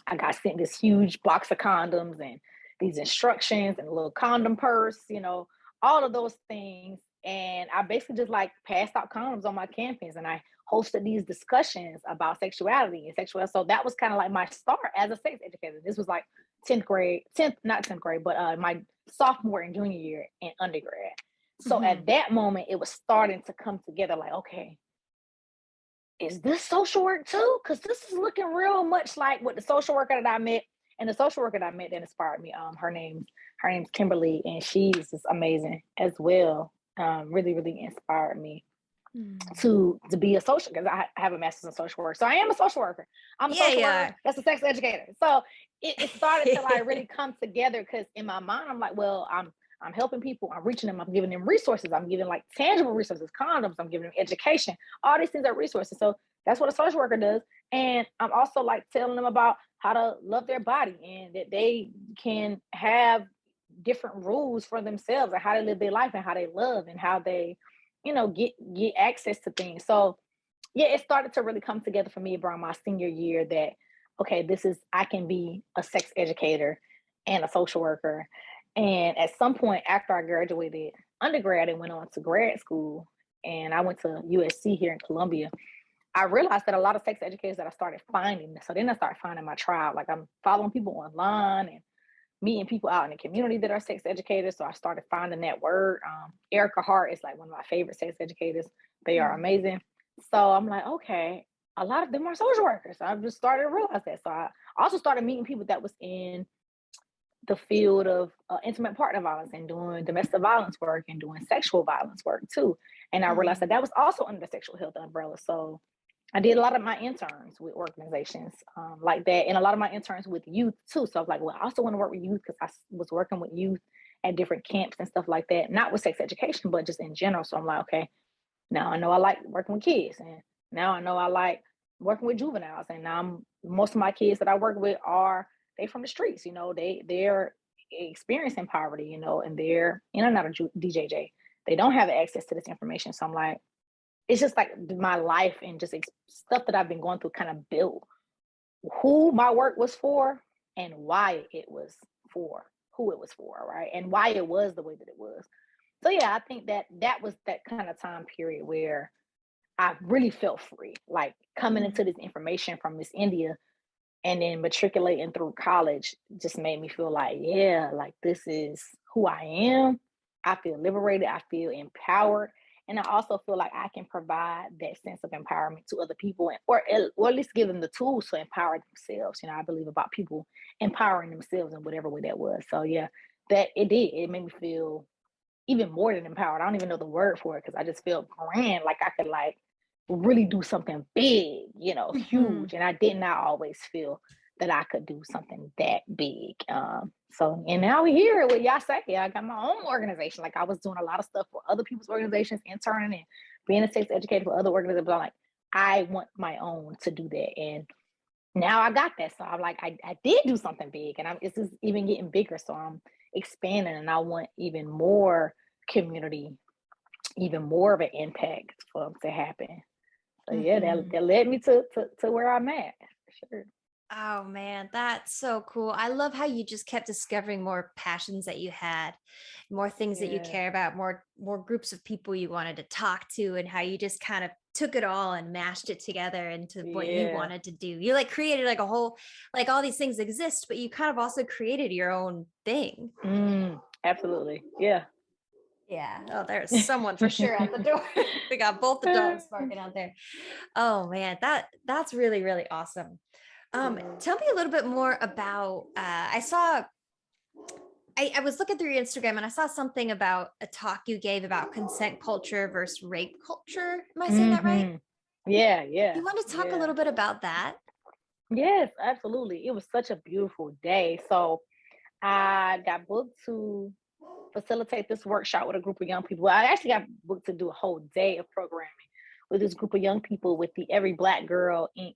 Speaker 2: I got sent this huge box of condoms and these instructions and a little condom purse, all of those things. And I basically just like passed out condoms on my campus, and I hosted these discussions about sexuality and sexuality. So that was kind of like my start as a sex educator. This was like 10th grade, not 10th grade, but my sophomore and junior year in undergrad. So at that moment, it was starting to come together like, okay, is this social work too? Because this is looking real much like what the social worker that I met, and the social worker that I met that inspired me. Her name's Kimberly, and she's just amazing as well. Really, really inspired me to be a social, because I have a master's in social work. So I am a social worker. I'm a social worker. That's a sex educator. So it started to like really come together, because in my mind, I'm like, well, I'm helping people, I'm reaching them, I'm giving them resources, I'm giving like tangible resources, condoms, I'm giving them education. All these things are resources. So that's what a social worker does. And I'm also like telling them about how to love their body and that they can have different rules for themselves and how they live their life and how they love and how they, get access to things. So yeah, it started to really come together for me around my senior year that, okay, I can be a sex educator and a social worker. And at some point after I graduated undergrad and went on to grad school, and I went to USC here in Columbia, I realized that a lot of sex educators that I started finding. So then I started finding my tribe. Like I'm following people online and meeting people out in the community that are sex educators. So I started finding that word. Erica Hart is like one of my favorite sex educators. They are amazing. So I'm like, okay, a lot of them are social workers. I just started to realize that. So I also started meeting people that was in the field of intimate partner violence and doing domestic violence work and doing sexual violence work too. And I realized that was also under the sexual health umbrella. So I did a lot of my interns with organizations like that, and a lot of my interns with youth too. So I was like, well, I also want to work with youth because I was working with youth at different camps and stuff like that, not with sex education, but just in general. So I'm like, okay, now I know I like working with kids, and now I know I like working with juveniles. And now most of my kids that I work with they from the streets. They're experiencing poverty, and they're in and out of DJJ. They don't have access to this information. So I'm like, it's just like my life and just stuff that I've been going through kind of built who my work was for and why it was for, who it was for, right? And why it was the way that it was. So yeah, I think that was that kind of time period where I really felt free, like coming into this information from Miss India and then matriculating through college just made me feel like, yeah, like this is who I am. I feel liberated. I feel empowered. And I also feel like I can provide that sense of empowerment to other people, or at least give them the tools to empower themselves. I believe about people empowering themselves in whatever way that was. So yeah, that it did. It made me feel even more than empowered. I don't even know the word for it because I just felt grand, like I could like really do something big, huge. And I did not always feel that I could do something that big. And now we're here with YASÉ. I got my own organization. Like I was doing a lot of stuff for other people's organizations, interning and being a sex educator for other organizations. But I'm like, I want my own to do that. And now I got that. So I'm like, I did do something big, and it's just even getting bigger. So I'm expanding, and I want even more community, even more of an impact for to happen. So yeah, that led me to where I'm at. Sure.
Speaker 1: Oh man, that's so cool. I love how you just kept discovering more passions that you had, more things that you care about, more groups of people you wanted to talk to, and how you just kind of took it all and mashed it together into what you wanted to do. You like created like a whole, like all these things exist, but you kind of also created your own thing.
Speaker 2: Absolutely. Yeah.
Speaker 1: Yeah. Oh, there's someone for sure at the door. We got both the dogs barking out there. Oh man, that's really, really awesome. Tell me a little bit more about, I was looking through your Instagram and I saw something about a talk you gave about consent culture versus rape culture. Am I saying that right?
Speaker 2: Yeah.
Speaker 1: You want to talk a little bit about that?
Speaker 2: Yes, absolutely. It was such a beautiful day. So I got booked to facilitate this workshop with a group of young people. I actually got booked to do a whole day of programming with this group of young people with the Every Black Girl Inc.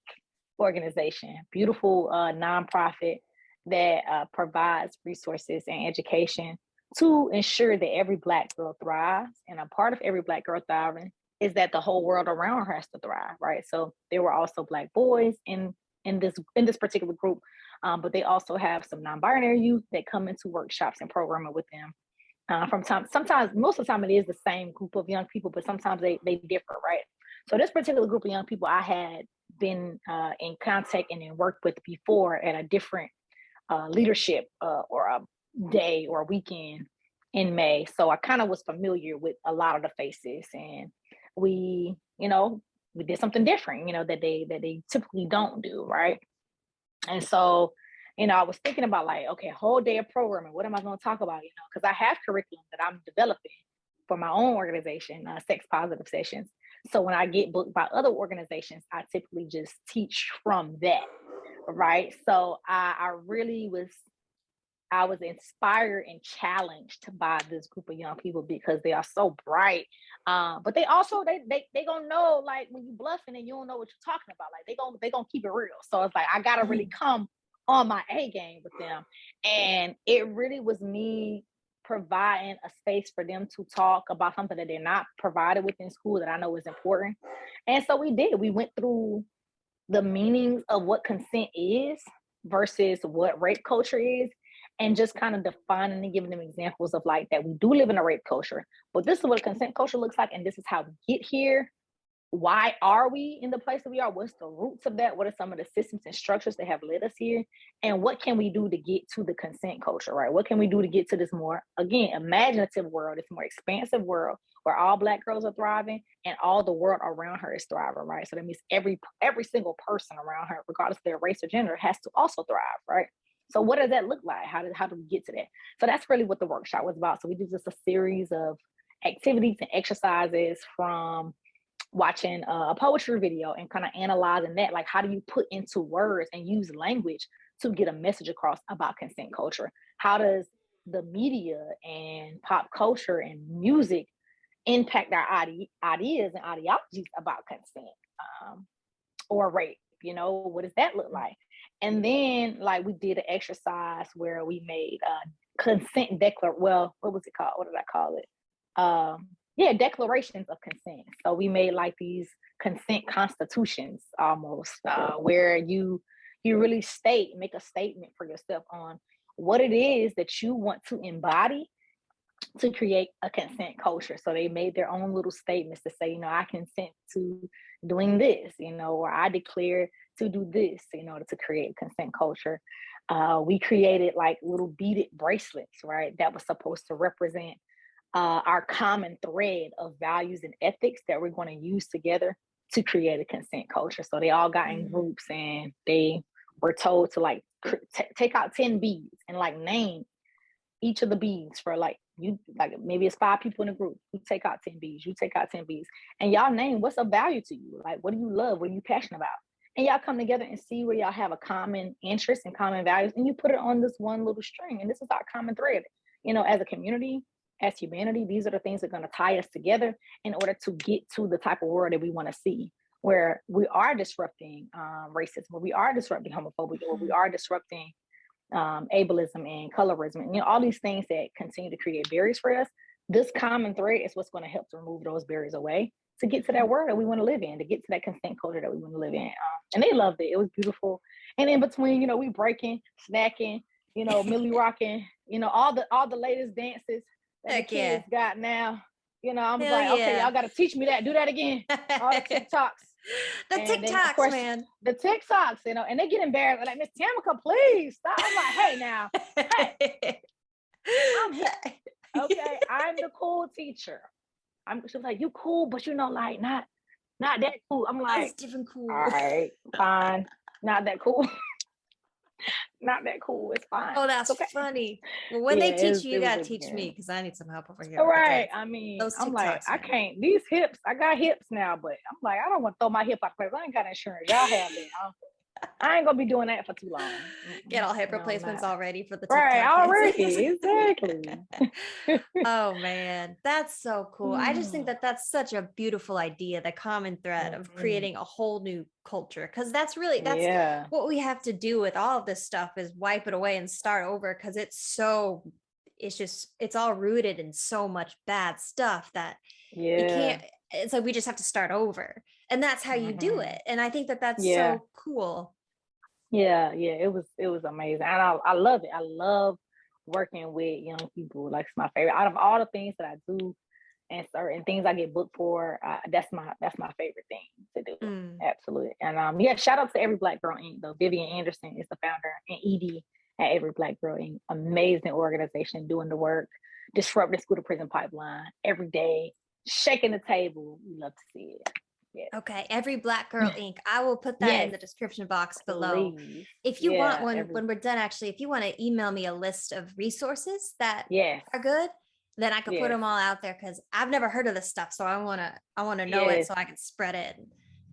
Speaker 2: organization, beautiful nonprofit that provides resources and education to ensure that every Black girl thrives. And a part of every Black girl thriving is that the whole world around her has to thrive, right? So there were also Black boys in this particular group, but they also have some non-binary youth that come into workshops and programming with them. Sometimes, most of the time, it is the same group of young people, but sometimes they differ, right? So this particular group of young people I had been in contact and worked with before at a different leadership or a day or a weekend in May. So I kind of was familiar with a lot of the faces, and we did something different, that they typically don't do, right? And so, I was thinking about like, okay, a whole day of programming. What am I going to talk about? Because I have curriculum that I'm developing for my own organization, Sex Positive Sessions. So when I get booked by other organizations, I typically just teach from that, right? So I I was inspired and challenged by this group of young people because they are so bright. But they also they gonna know, like, when you bluffing and you don't know what you're talking about, like they gonna keep it real. So it's like I gotta really come on my A game with them. And it really was me providing a space for them to talk about something that they're not provided with in school that I know is important. And so we did. We went through the meanings of what consent is versus what rape culture is, and just kind of defining and giving them examples of like that we do live in a rape culture, but this is what consent culture looks like, and this is how we get here. Why are we in the place that we are? What's the roots of that? What are some of the systems and structures that have led us here? And what can we do to get to the consent culture, right? What can we do to get to this more, again, imaginative world, this more expansive world where all Black girls are thriving and all the world around her is thriving, right? So that means every single person around her, regardless of their race or gender, has to also thrive, right? So what does that look like? How do we get to that? So that's really what the workshop was about. So we did just a series of activities and exercises, from watching a poetry video and kind of analyzing that, like, how do you put into words and use language to get a message across about consent culture? How does the media and pop culture and music impact our ideas and ideologies about consent, or rape? What does that look like? And then, like, we did an exercise where we made consent well, what was it called? What did I call it? Declarations of consent. So we made like these consent constitutions almost, where you really make a statement for yourself on what it is that you want to embody to create a consent culture. So they made their own little statements to say, I consent to doing this, or I declare to do this in order to create a consent culture. We created like little beaded bracelets, right? That was supposed to represent our common thread of values and ethics that we're going to use together to create a consent culture. So they all got in groups, and they were told to like take out 10 beads and like name each of the beads for like, you, like, maybe it's 5 people in a group. You take out 10 beads, you take out 10 beads, and y'all name what's of value to you. Like, what do you love? What are you passionate about? And y'all come together and see where y'all have a common interest and common values, and you put it on this one little string. And this is our common thread. As a community, as humanity, these are the things that are going to tie us together in order to get to the type of world that we want to see, where we are disrupting racism, where we are disrupting homophobia, where we are disrupting ableism and colorism, and all these things that continue to create barriers for us. This common thread is what's going to help to remove those barriers away to get to that world that we want to live in, to get to that consent culture that we want to live in. And they loved it. It was beautiful. And in between, we breaking, snacking, Millie rocking, all the latest dances that the kids got now. I was like, okay, y'all got to teach me that. Do that again. All the TikToks.
Speaker 1: TikToks,
Speaker 2: course,
Speaker 1: man.
Speaker 2: The TikToks, and they get embarrassed. Like, Miss Tammaka, please stop. I'm like, hey, now, hey, I'm here. Okay, I'm the cool teacher. She was like, you cool, but like not that cool. I'm like,
Speaker 1: that's different cool.
Speaker 2: All right, fine, not that cool. Not that cool. It's fine.
Speaker 1: Oh, that's funny. Well, when they teach you gotta teach me, because I need some help over here.
Speaker 2: Right. I mean, I'm like, I can't. These hips, I got hips now, but I'm like, I don't want to throw my hip out the place. I ain't got insurance. Y'all have it. I ain't gonna be doing that for too long.
Speaker 1: Get all hip replacements already for the TikTok.
Speaker 2: Right, already. Exactly.
Speaker 1: Oh man, that's so cool. I just think that that's such a beautiful idea, the common thread of creating a whole new culture, because that's what we have to do with all of this stuff, is wipe it away and start over, because it's all rooted in so much bad stuff that you can't. It's like we just have to start over, and that's how you do it. And I think that that's so cool.
Speaker 2: Yeah, it was amazing, and I love it. I love working with young people. Like, it's my favorite. Out of all the things that I do and certain things I get booked for, that's my favorite thing to do. Absolutely. And shout out to Every Black Girl Inc. though. Vivian Anderson is the founder, and Edie at Every Black Girl Inc. Amazing organization, doing the work, disrupting school to prison pipeline every day, shaking the table. We love to see it. Yes.
Speaker 1: Okay, Every Black Girl Inc. I will put that in the description box below.
Speaker 2: Please.
Speaker 1: If you want one, when we're done, actually, if you want to email me a list of resources that are good, then I could put them all out there, because I've never heard of this stuff. So I want to know it so I can spread it.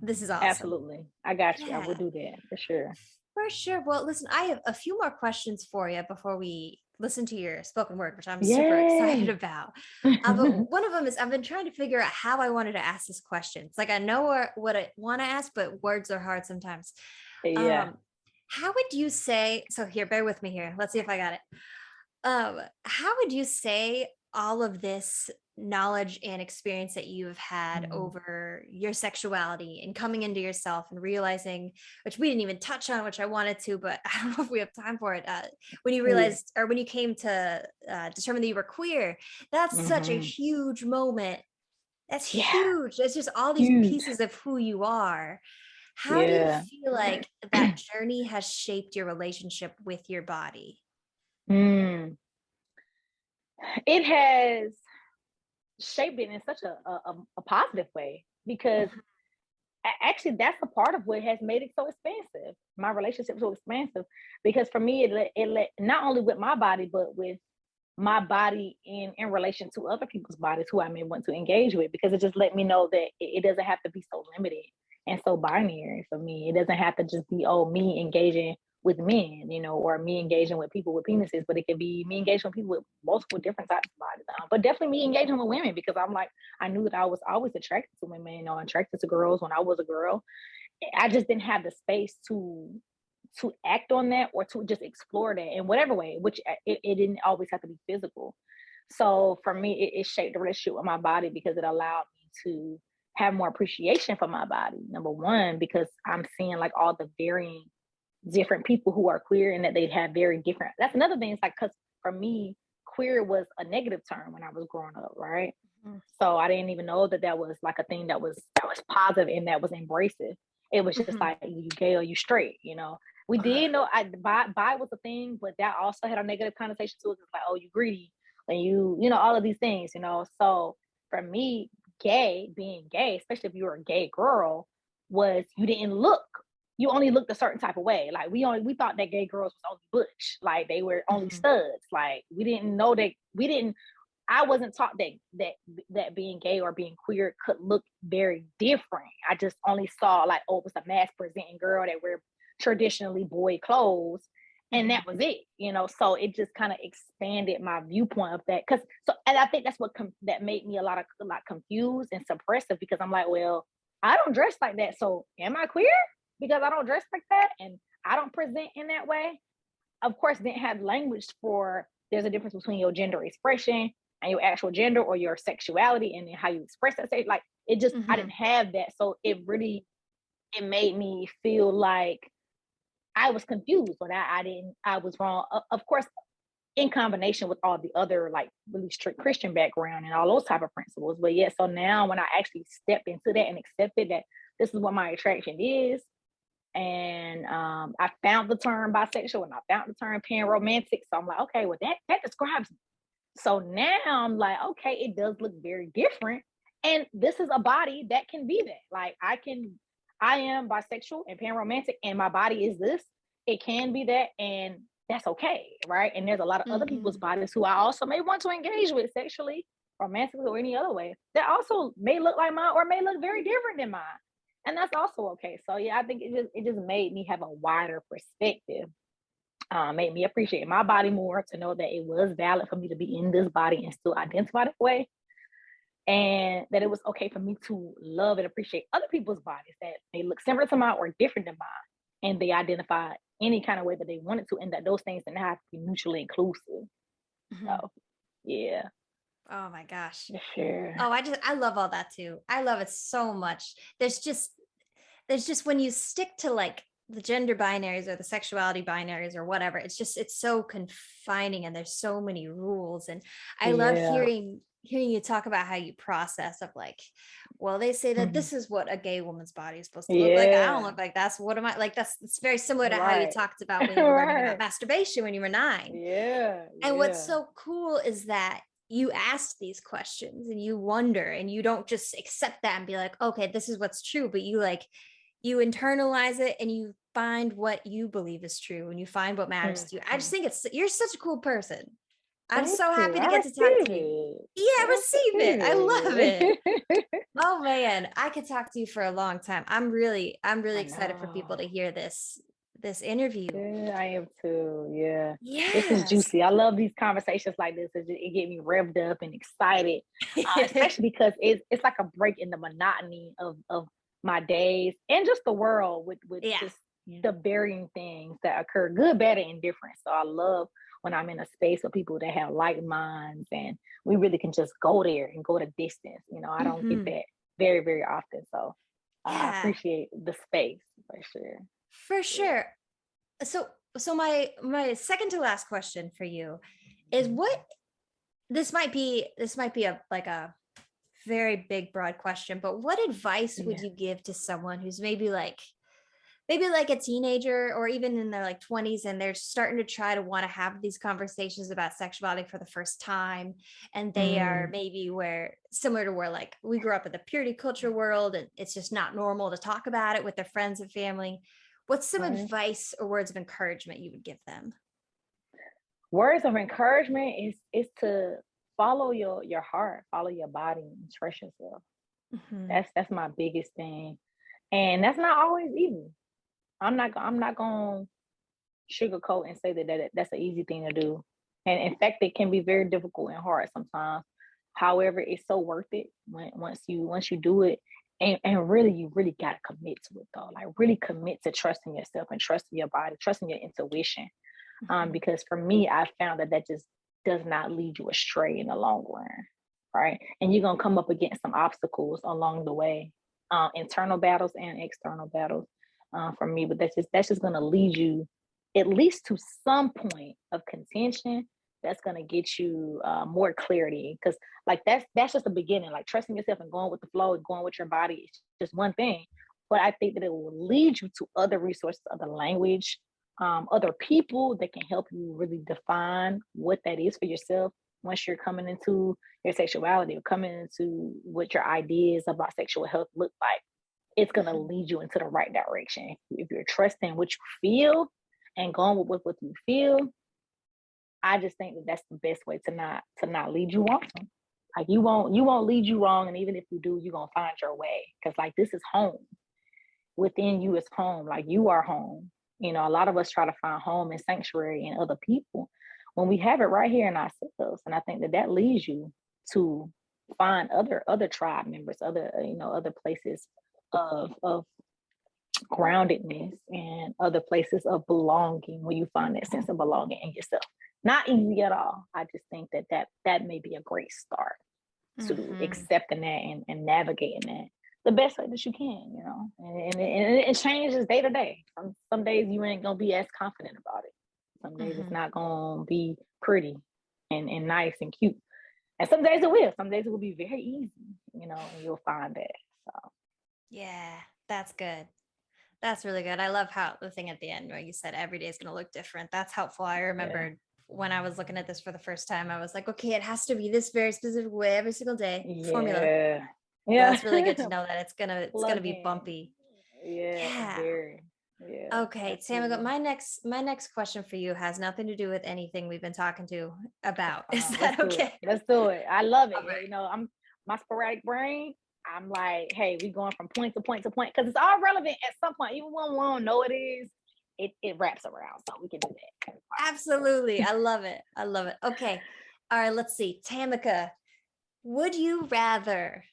Speaker 1: This is awesome.
Speaker 2: Absolutely. I got you. I will do that for sure.
Speaker 1: For sure. Well, listen, I have a few more questions for you before we listen to your spoken word, which I'm super excited
Speaker 2: Yay.
Speaker 1: about. But one of them is I've been trying to figure out how I wanted to ask this question. It's like I know what I want to ask, but words are hard sometimes.
Speaker 2: Yeah.
Speaker 1: How would you say, so here, bear with me here. Let's see if I got it. How would you say all of this knowledge and experience that you've had
Speaker 2: Mm.
Speaker 1: over your sexuality and coming into yourself and realizing, which we didn't even touch on, which I wanted to, but I don't know if we have time for it. When you
Speaker 2: Yeah.
Speaker 1: realized, or when you came to determine that you were queer, that's such a
Speaker 2: Hmm.
Speaker 1: huge moment. That's
Speaker 2: Yeah.
Speaker 1: huge. That's just all these
Speaker 2: Huge.
Speaker 1: pieces of who you are. How do you
Speaker 2: Yeah.
Speaker 1: feel like that journey has shaped your relationship with your body?
Speaker 2: Mm. It has shaped it in such a positive way because
Speaker 1: Mhm.
Speaker 2: actually that's a part of what has made it so expensive. My relationship so expensive because for me it let not only with my body but with my body in relation to other people's bodies who I may want to engage with because it just let me know that it doesn't have to be so limited and so binary for me. It doesn't have to just be me engaging with men, or me engaging with people with penises, but it could be me engaging with people with multiple different types of bodies. But definitely me engaging with women because I'm like I knew that I was always attracted to women, attracted to girls when I was a girl. I just didn't have the space to act on that or to just explore that in whatever way, which it didn't always have to be physical. So for me, it shaped the relationship with my body because it allowed me to have more appreciation for my body. Number one, because I'm seeing like all the varying different people who are queer and that they have very different. That's another thing. It's like, because for me, queer was a negative term when I was growing up, right?
Speaker 1: Mhm.
Speaker 2: So I didn't even know that that was like a thing that was positive and that was embracive. It was just
Speaker 1: Mhm.
Speaker 2: like you gay or you straight. We did know bi was a thing, but that also had a negative connotation to it. It's like, oh, you greedy and all of these things. So for me, being gay, especially if you were a gay girl, was you didn't look. You only looked a certain type of way. Like we thought that gay girls was only butch, like they were only
Speaker 1: Mhm.
Speaker 2: studs. Like we didn't know that we didn't I wasn't taught that being gay or being queer could look very different. I just only saw like, oh, it was a mass presenting girl that wear traditionally boy clothes, and that
Speaker 1: Mhm.
Speaker 2: was it. So it just kind of expanded my viewpoint of that. And I think that's what that made me a lot confused and suppressive because I'm like, well, I don't dress like that, so am I queer because I don't dress like that and I don't present in that way? Of course, didn't have language for there's a difference between your gender expression and your actual gender or your sexuality and then how you express that. Like it just I didn't
Speaker 1: Mhm.
Speaker 2: have that, so it made me feel like I was confused or that I was wrong. Of course, in combination with all the other like really strict Christian background and all those type of principles. But yeah, so now when I actually stepped into that and accepted that this is what my attraction is, and I found the term bisexual and I found the term panromantic. So I'm like, okay, well that describes me. So now I'm like, okay, it does look very different, and this is a body that can be that. Like I am bisexual and panromantic, and my body is this. It can be that, and that's okay, right? And there's a lot of other people's
Speaker 1: Mhm.
Speaker 2: bodies who I also may want to engage with sexually, romantically, or any other way that also may look like mine or may look very different than mine, and that's also okay. So yeah, I think it just made me have a wider perspective, made me appreciate my body more to know that it was valid for me to be in this body and still identify that way, and that it was okay for me to love and appreciate other people's bodies that may look similar to mine or different than mine, and they identify any kind of way that they wanted to, and that those things didn't have to be mutually inclusive.
Speaker 1: Mhm.
Speaker 2: So yeah,
Speaker 1: Oh my gosh.
Speaker 2: for sure.
Speaker 1: Oh, I love all that too. I love it so much. There's just when you stick to like the gender binaries or the sexuality binaries or whatever, it's so confining and there's so many rules. And I love
Speaker 2: Yeah.
Speaker 1: hearing you talk about how you process of like, well, they say that
Speaker 2: Mhm.
Speaker 1: this is what a gay woman's body is supposed to look like. I don't
Speaker 2: Yeah.
Speaker 1: look like that's what am I like that's it's very similar to how you
Speaker 2: Right.
Speaker 1: talked about when you were learning about
Speaker 2: Right.
Speaker 1: masturbation when you were 9.
Speaker 2: Yeah.
Speaker 1: And what's
Speaker 2: Yeah.
Speaker 1: so cool is that you ask these questions and you wonder and you don't just accept that and be like, okay, this is what's true, but you internalize it and you find what you believe is true and you find what matters to you. I just
Speaker 2: Mhm.
Speaker 1: think you're such a cool person. I'm
Speaker 2: Thank
Speaker 1: so
Speaker 2: you.
Speaker 1: happy to
Speaker 2: I
Speaker 1: get to talk
Speaker 2: receive
Speaker 1: to you.
Speaker 2: it.
Speaker 1: Yeah,
Speaker 2: I
Speaker 1: receive it. I love
Speaker 2: receive
Speaker 1: it.
Speaker 2: it.
Speaker 1: Oh man, I could talk to you for a long time. I'm really
Speaker 2: I
Speaker 1: excited for people to
Speaker 2: know.
Speaker 1: hear this interview.
Speaker 2: Yeah, I am too. Yeah. This is
Speaker 1: Yes.
Speaker 2: juicy. I love these conversations like this. It get me revved up and excited, especially because it's like a break in the monotony of my days and just the world with
Speaker 1: Yeah.
Speaker 2: just the varying things that occur, good, bad, and indifferent. So I love when I'm in a space with people that have like minds and we really can just go there and go the distance. I don't get that very, very often. So I
Speaker 1: Yeah.
Speaker 2: appreciate the space for sure.
Speaker 1: For sure. So my second to last question for you is what this might be a very big broad question, but what advice would you give to someone who's maybe like a teenager or even in their like 20s and they're starting to try to want to have these conversations about sexuality for the first time, and they are maybe similar to where like we grew up in the purity culture world and it's just not normal to talk about it with their friends and family? What's some advice or words of encouragement you would give them?
Speaker 2: Words of encouragement is to follow your heart, follow your body, and trust yourself. That's my biggest thing, and that's not always easy. I'm not gonna sugarcoat and say that's an easy thing to do, and in fact, it can be very difficult and hard sometimes. However, it's so worth it once you do it, and really you really gotta commit to it though. Like really commit to trusting yourself and trusting your body, trusting your intuition. Because for me, I found that just does not lead you astray in the long run, right? And you're gonna come up against some obstacles along the way, internal battles and external battles, for me. But that's just gonna lead you at least to some point of contention. That's gonna get you more clarity, because like that's just the beginning. Like trusting yourself and going with the flow and going with your body is just one thing. But I think that it will lead you to other resources, other language, other people that can help you really define what that is for yourself once you're coming into your sexuality or coming into what your ideas about sexual health look like. It's going to lead you into the right direction. If you're trusting what you feel and going with what you feel, I just think that's the best way to not lead you wrong. Like you won't lead you wrong, and even if you do, you're gonna find your way, because like this is home. Within you is home. Like you are home. A lot of us try to find home and sanctuary in other people when we have it right here in ourselves. And I think that leads you to find other tribe members, other places of groundedness and other places of belonging, where you find that sense of belonging in yourself. Not easy at all. I just think that may be a great start to accepting that and navigating that the best way that you can, and it changes day to day. Some days you ain't gonna be as confident about it. Some days it's not gonna be pretty and nice and cute. And some days it will. Some days it will be very easy, and you'll find that. So
Speaker 1: yeah, that's good. That's really good. I love how the thing at the end where you said every day is going to look different. That's helpful. I remembered when I was looking at this for the first time, I was like, okay, it has to be this very specific way every single day. Formula.
Speaker 2: Yeah.
Speaker 1: That's really good to know that it's gonna be bumpy.
Speaker 2: Yeah. Very. Yeah.
Speaker 1: Okay, Tammaka, my next question for you has nothing to do with anything we've been talking to about. Is that okay?
Speaker 2: Let's do it. I love it. Right. I'm my sporadic brain. I'm like, hey, we going from point to point to point, because it's all relevant at some point. Even when we don't know it is, it wraps around. So we can do that.
Speaker 1: Absolutely. I love it. I love it. Okay. All right, let's see. Tammaka, would you rather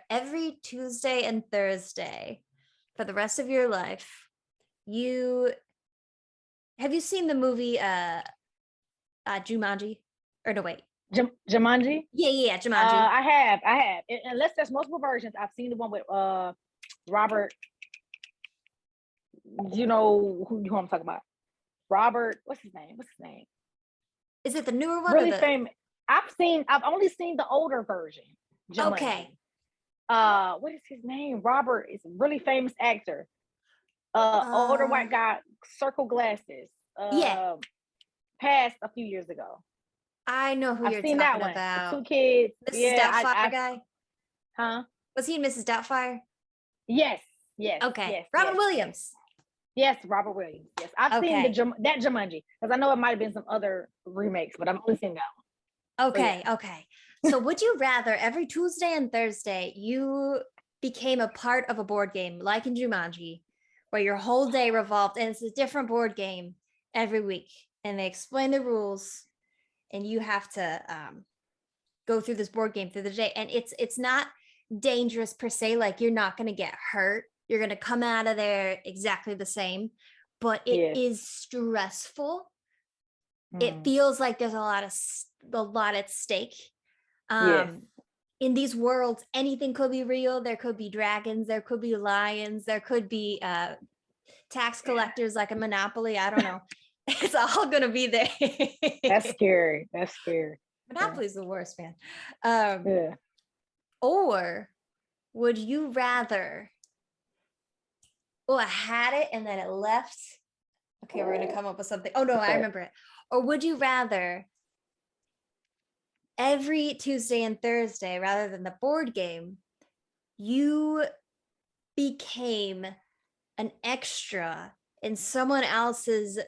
Speaker 1: every Tuesday and Thursday for the rest of your life, have you seen the movie Jumanji? Or no, wait.
Speaker 2: Jumanji?
Speaker 1: Yeah, Jumanji.
Speaker 2: I have. Unless there's multiple versions. I've seen the one with Robert. You know who I'm talking about? Robert. What's his name?
Speaker 1: Is it the newer one?
Speaker 2: Really famous. I've only seen the older version. Jumanji.
Speaker 1: Okay.
Speaker 2: What is his name? Robert is a really famous actor. Older white guy, circle glasses. Passed a few years ago.
Speaker 1: I know who you're talking about.
Speaker 2: The two kids.
Speaker 1: Mrs. Doubtfire guy?
Speaker 2: Huh?
Speaker 1: Was he in Mrs. Doubtfire?
Speaker 2: Yes.
Speaker 1: Okay.
Speaker 2: Yes,
Speaker 1: Robin Williams.
Speaker 2: Yes, Robert Williams. Yes, I've seen that Jumanji, because I know it might have been some other remakes, but I've only seen that one.
Speaker 1: Okay. So would you rather every Tuesday and Thursday you became a part of a board game like in Jumanji, where your whole day revolved, and it's a different board game every week, and they explain the rules, and you have to go through this board game through the day, and it's not dangerous per se, like you're not going to get hurt, you're going to come out of there exactly the same, but it is stressful. It feels like there's a lot at stake. In these worlds, anything could be real. There could be dragons, there could be lions, there could be tax collectors like a Monopoly. I don't know. It's all gonna be there.
Speaker 2: That's scary.
Speaker 1: Monopoly's the worst, man. Or would you rather, I had it and then it left. Okay, we're gonna come up with something. Oh no, I remember it. Or would you rather every Tuesday and Thursday, rather than the board game, you became an extra in someone else's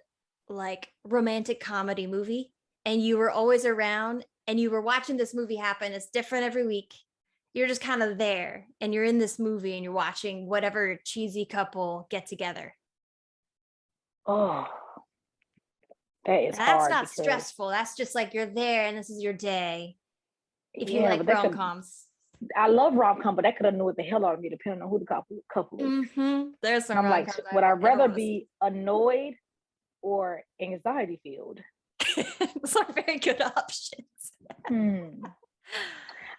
Speaker 1: like romantic comedy movie, and you were always around and you were watching this movie happen? It's different every week. You're just kind of there and you're in this movie and you're watching whatever cheesy couple get together.
Speaker 2: Oh, that's
Speaker 1: hard. Not stressful. That's just like you're there and this is your day. If you like rom-coms.
Speaker 2: I love rom-com, but that could annoy the hell out of me depending on who the couple is.
Speaker 1: There's some.
Speaker 2: I'm like, would I rather be annoyed or anxiety filled?
Speaker 1: Those are very good options.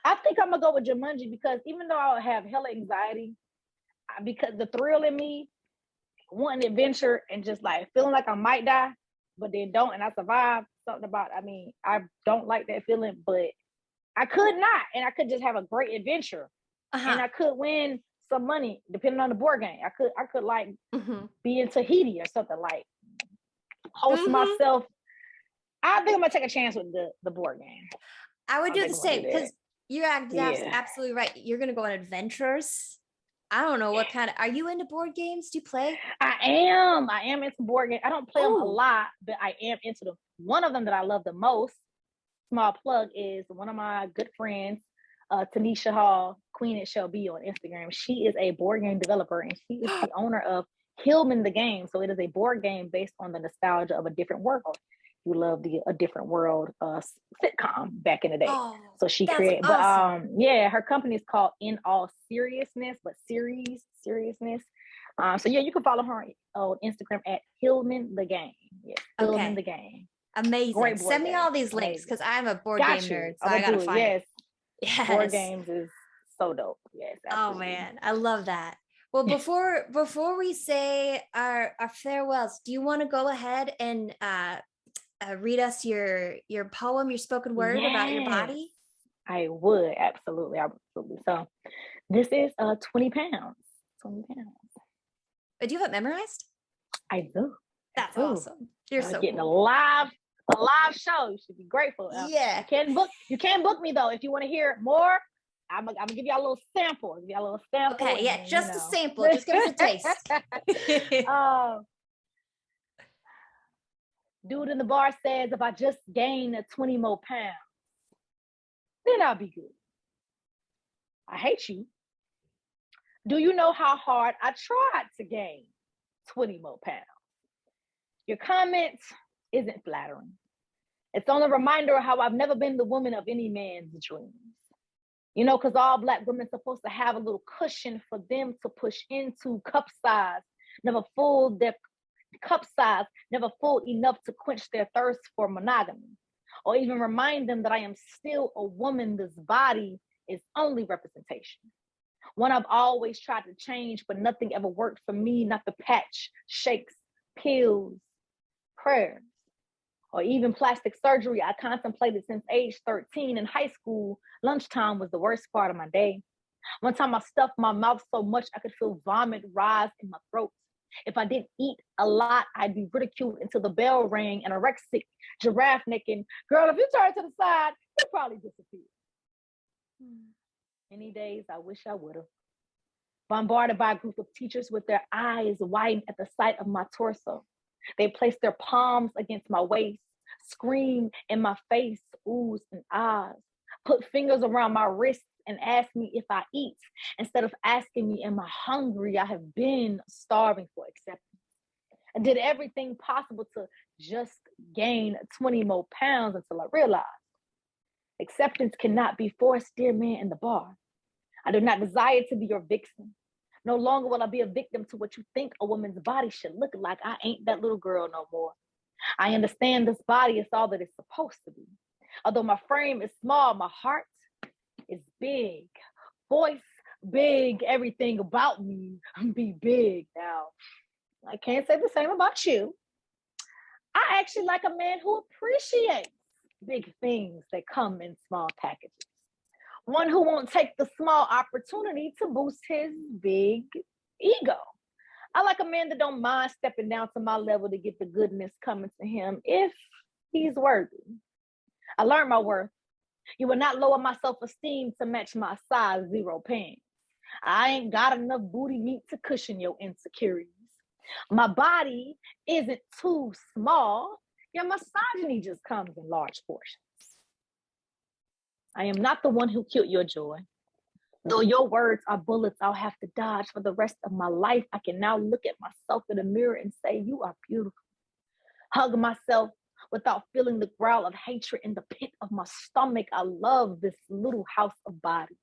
Speaker 2: I think I'm gonna go with Jumanji, because even though I have hella anxiety, because the thrill in me, wanting adventure and just like feeling like I might die, but then don't, and I survive. Something about, I don't like that feeling, but I could not, and I could just have a great adventure, and I could win some money depending on the board game. I could like be in Tahiti or something, like host myself. I think I'm gonna take a chance with the board game.
Speaker 1: I would do the same, because you're absolutely right. You're gonna go on adventures. I don't know what kind of. Are you into board games? Do you play?
Speaker 2: I am into board games. I don't play them a lot, but I am into them. One of them that I love the most, small plug, is one of my good friends, Tanisha Hall, Queen It Shall Be on Instagram. She is a board game developer, and she is the owner of Hillman the Game. So it is a board game based on the nostalgia of a different world. You love the A Different World sitcom back in the day. So she created, awesome. But her company is called In All Seriousness, but seriousness. So you can follow her on Instagram at Hillman the Game. Yes, Hillman the Game.
Speaker 1: Amazing. Send me all these links, because I'm a board game nerd, so I gotta find it. Yes.
Speaker 2: Board games is so dope. Yes. Absolutely.
Speaker 1: Oh man, I love that. Well, before we say our farewells, do you want to go ahead and read us your poem, your spoken word about your body?
Speaker 2: I would, absolutely. So this is 20 pounds.
Speaker 1: Do you have it memorized?
Speaker 2: I do.
Speaker 1: That's awesome. You're so
Speaker 2: getting
Speaker 1: cool.
Speaker 2: a live show. You should be grateful.
Speaker 1: Yeah.
Speaker 2: You can book me though if you want to hear more. I'm gonna give y'all a little sample.
Speaker 1: Okay, yeah, just a sample. Just give us a taste.
Speaker 2: Dude in the bar says, if I just gain 20 more pounds, then I'll be good. I hate you. Do you know how hard I tried to gain 20 more pounds? Your comment isn't flattering. It's only a reminder of how I've never been the woman of any man's dreams. Because all Black women are supposed to have a little cushion for them to push into. Cup size never full enough to quench their thirst for monogamy, or even remind them that I am still a woman. This body is only representation. One I've always tried to change, but nothing ever worked for me. Not the patch, shakes, pills, prayers, or even plastic surgery I contemplated since age 13. In high school, lunchtime was the worst part of my day. One time I stuffed my mouth so much I could feel vomit rise in my throat. If I didn't eat a lot, I'd be ridiculed until the bell rang. Anorexic, giraffe necking, girl, if you turn to the side, you'll probably disappear. Many days I wish I would have. Bombarded by a group of teachers with their eyes widened at the sight of my torso. They placed their palms against my waist, screamed in my face, oohs and ahs. put fingers around my wrists and ask me if I eat, instead of asking me, am I hungry? I have been starving for acceptance. I did everything possible to just gain 20 more pounds until I realized acceptance cannot be forced, dear man, in the bar. I do not desire to be your vixen. No longer will I be a victim to what you think a woman's body should look like. I ain't that little girl no more. I understand this body is all that it's supposed to be. Although my frame is small, my heart is big. Voice big, everything about me be big. Now, I can't say the same about you. I actually like a man who appreciates big things that come in small packages. One who won't take the small opportunity to boost his big ego. I like a man that don't mind stepping down to my level to get the goodness coming to him if he's worthy. I learned my worth. You will not lower my self-esteem to match my size 0 pants. I ain't got enough booty meat to cushion your insecurities. My body isn't too small. Your misogyny just comes in large portions. I am not the one who killed your joy. Though your words are bullets I'll have to dodge for the rest of my life, I can now look at myself in the mirror and say, you are beautiful. Hug myself without feeling the growl of hatred in the pit of my stomach. I love this little house of body.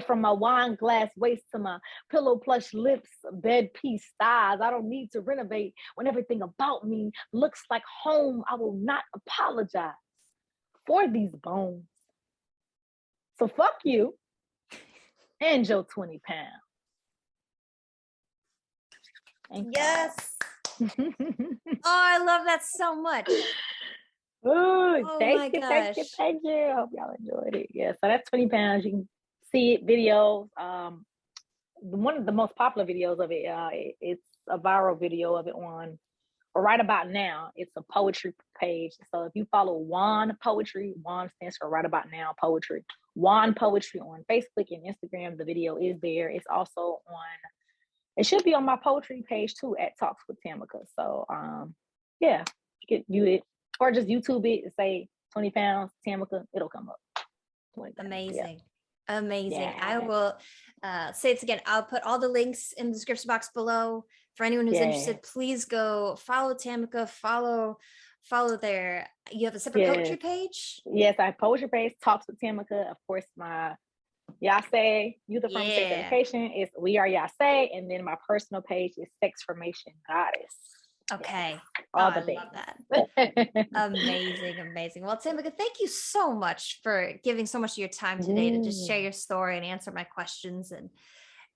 Speaker 2: From my wine glass waist to my pillow plush lips, bed piece thighs. I don't need to renovate when everything about me looks like home. I will not apologize for these bones. So fuck you and your 20 pounds.
Speaker 1: Yes. Oh, I love that so much.
Speaker 2: Ooh,
Speaker 1: oh
Speaker 2: thank you. I hope y'all enjoyed it. Yeah, so that's 20 pounds. You can see it, videos. One of the most popular videos of it, it's a viral video of it on, or right about now, it's a poetry page. So if you follow Juan Poetry, Juan stands for Right About Now Poetry. Juan Poetry on Facebook and Instagram, the video is there. It's also on, it should be on my poetry page too, at Talks with Tammaka. So yeah, you can view it, or just YouTube it and say 20 pounds, Tammaka, it'll come up.
Speaker 1: Amazing. Yeah. Amazing.
Speaker 2: Yeah.
Speaker 1: I will say this again. I'll put all the links in the description box below for anyone who's interested. Please go follow Tammaka, follow their, you have a separate poetry page?
Speaker 2: Yes, I have poetry page, Talks with Tammaka. Of course, my YASÉ, Youth Affirming Sex Education, is We Are YASÉ, and then my personal page is Sexformation Goddess.
Speaker 1: Okay.
Speaker 2: All the
Speaker 1: things. I love that. Amazing. Well, Tammaka, thank you so much for giving so much of your time today to just share your story and answer my questions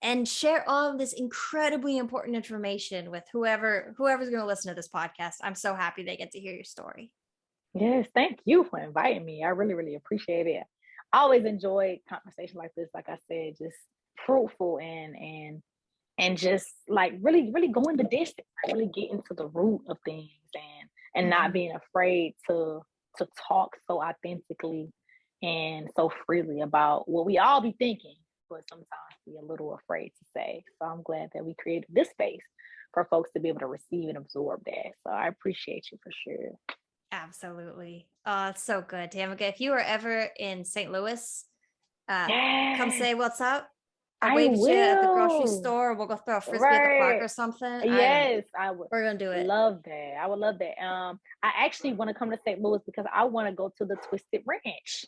Speaker 1: and share all of this incredibly important information with whoever's going to listen to this podcast. I'm so happy they get to hear your story. Yes, thank you for inviting me. I really, really appreciate it. I always enjoy conversations like this. Like I said, just fruitful and just like really, really going the distance, really getting to the root of things and not being afraid to talk so authentically and so freely about what we all be thinking, but sometimes be a little afraid to say. So I'm glad that we created this space for folks to be able to receive and absorb that. So I appreciate you for sure. Absolutely. Oh, it's so good, Tammaka. If you are ever in St. Louis, come say what's up. I'll wave at you at the grocery store. We'll go throw a frisbee at the park or something. Yes, I would. We're gonna do it. Love that. I would love that. I actually want to come to St. Louis because I want to go to the Twisted Ranch.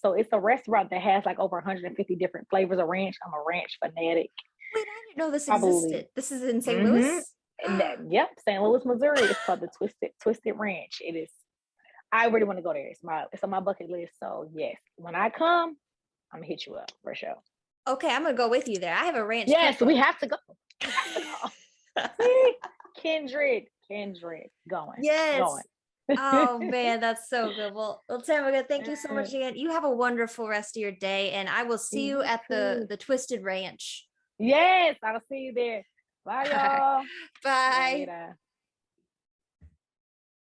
Speaker 1: So it's a restaurant that has like over 150 different flavors of ranch. I'm a ranch fanatic. Wait, I didn't know this existed. This is in St. Louis? Yep, St. Louis, Missouri. It's called the Twisted Ranch. It is. I really want to go there. It's on my bucket list. So yes, when I come, I'm gonna hit you up for sure. Okay, I'm gonna go with you there. I have a ranch. Yes, we have to go. See? Kindred going. Yes. Going. Oh man, that's so good. Well, Tammaka, thank you so much again. You have a wonderful rest of your day, and I will see you at the Twisted Ranch. Yes, I'll see you there. Bye, y'all. Bye. Later.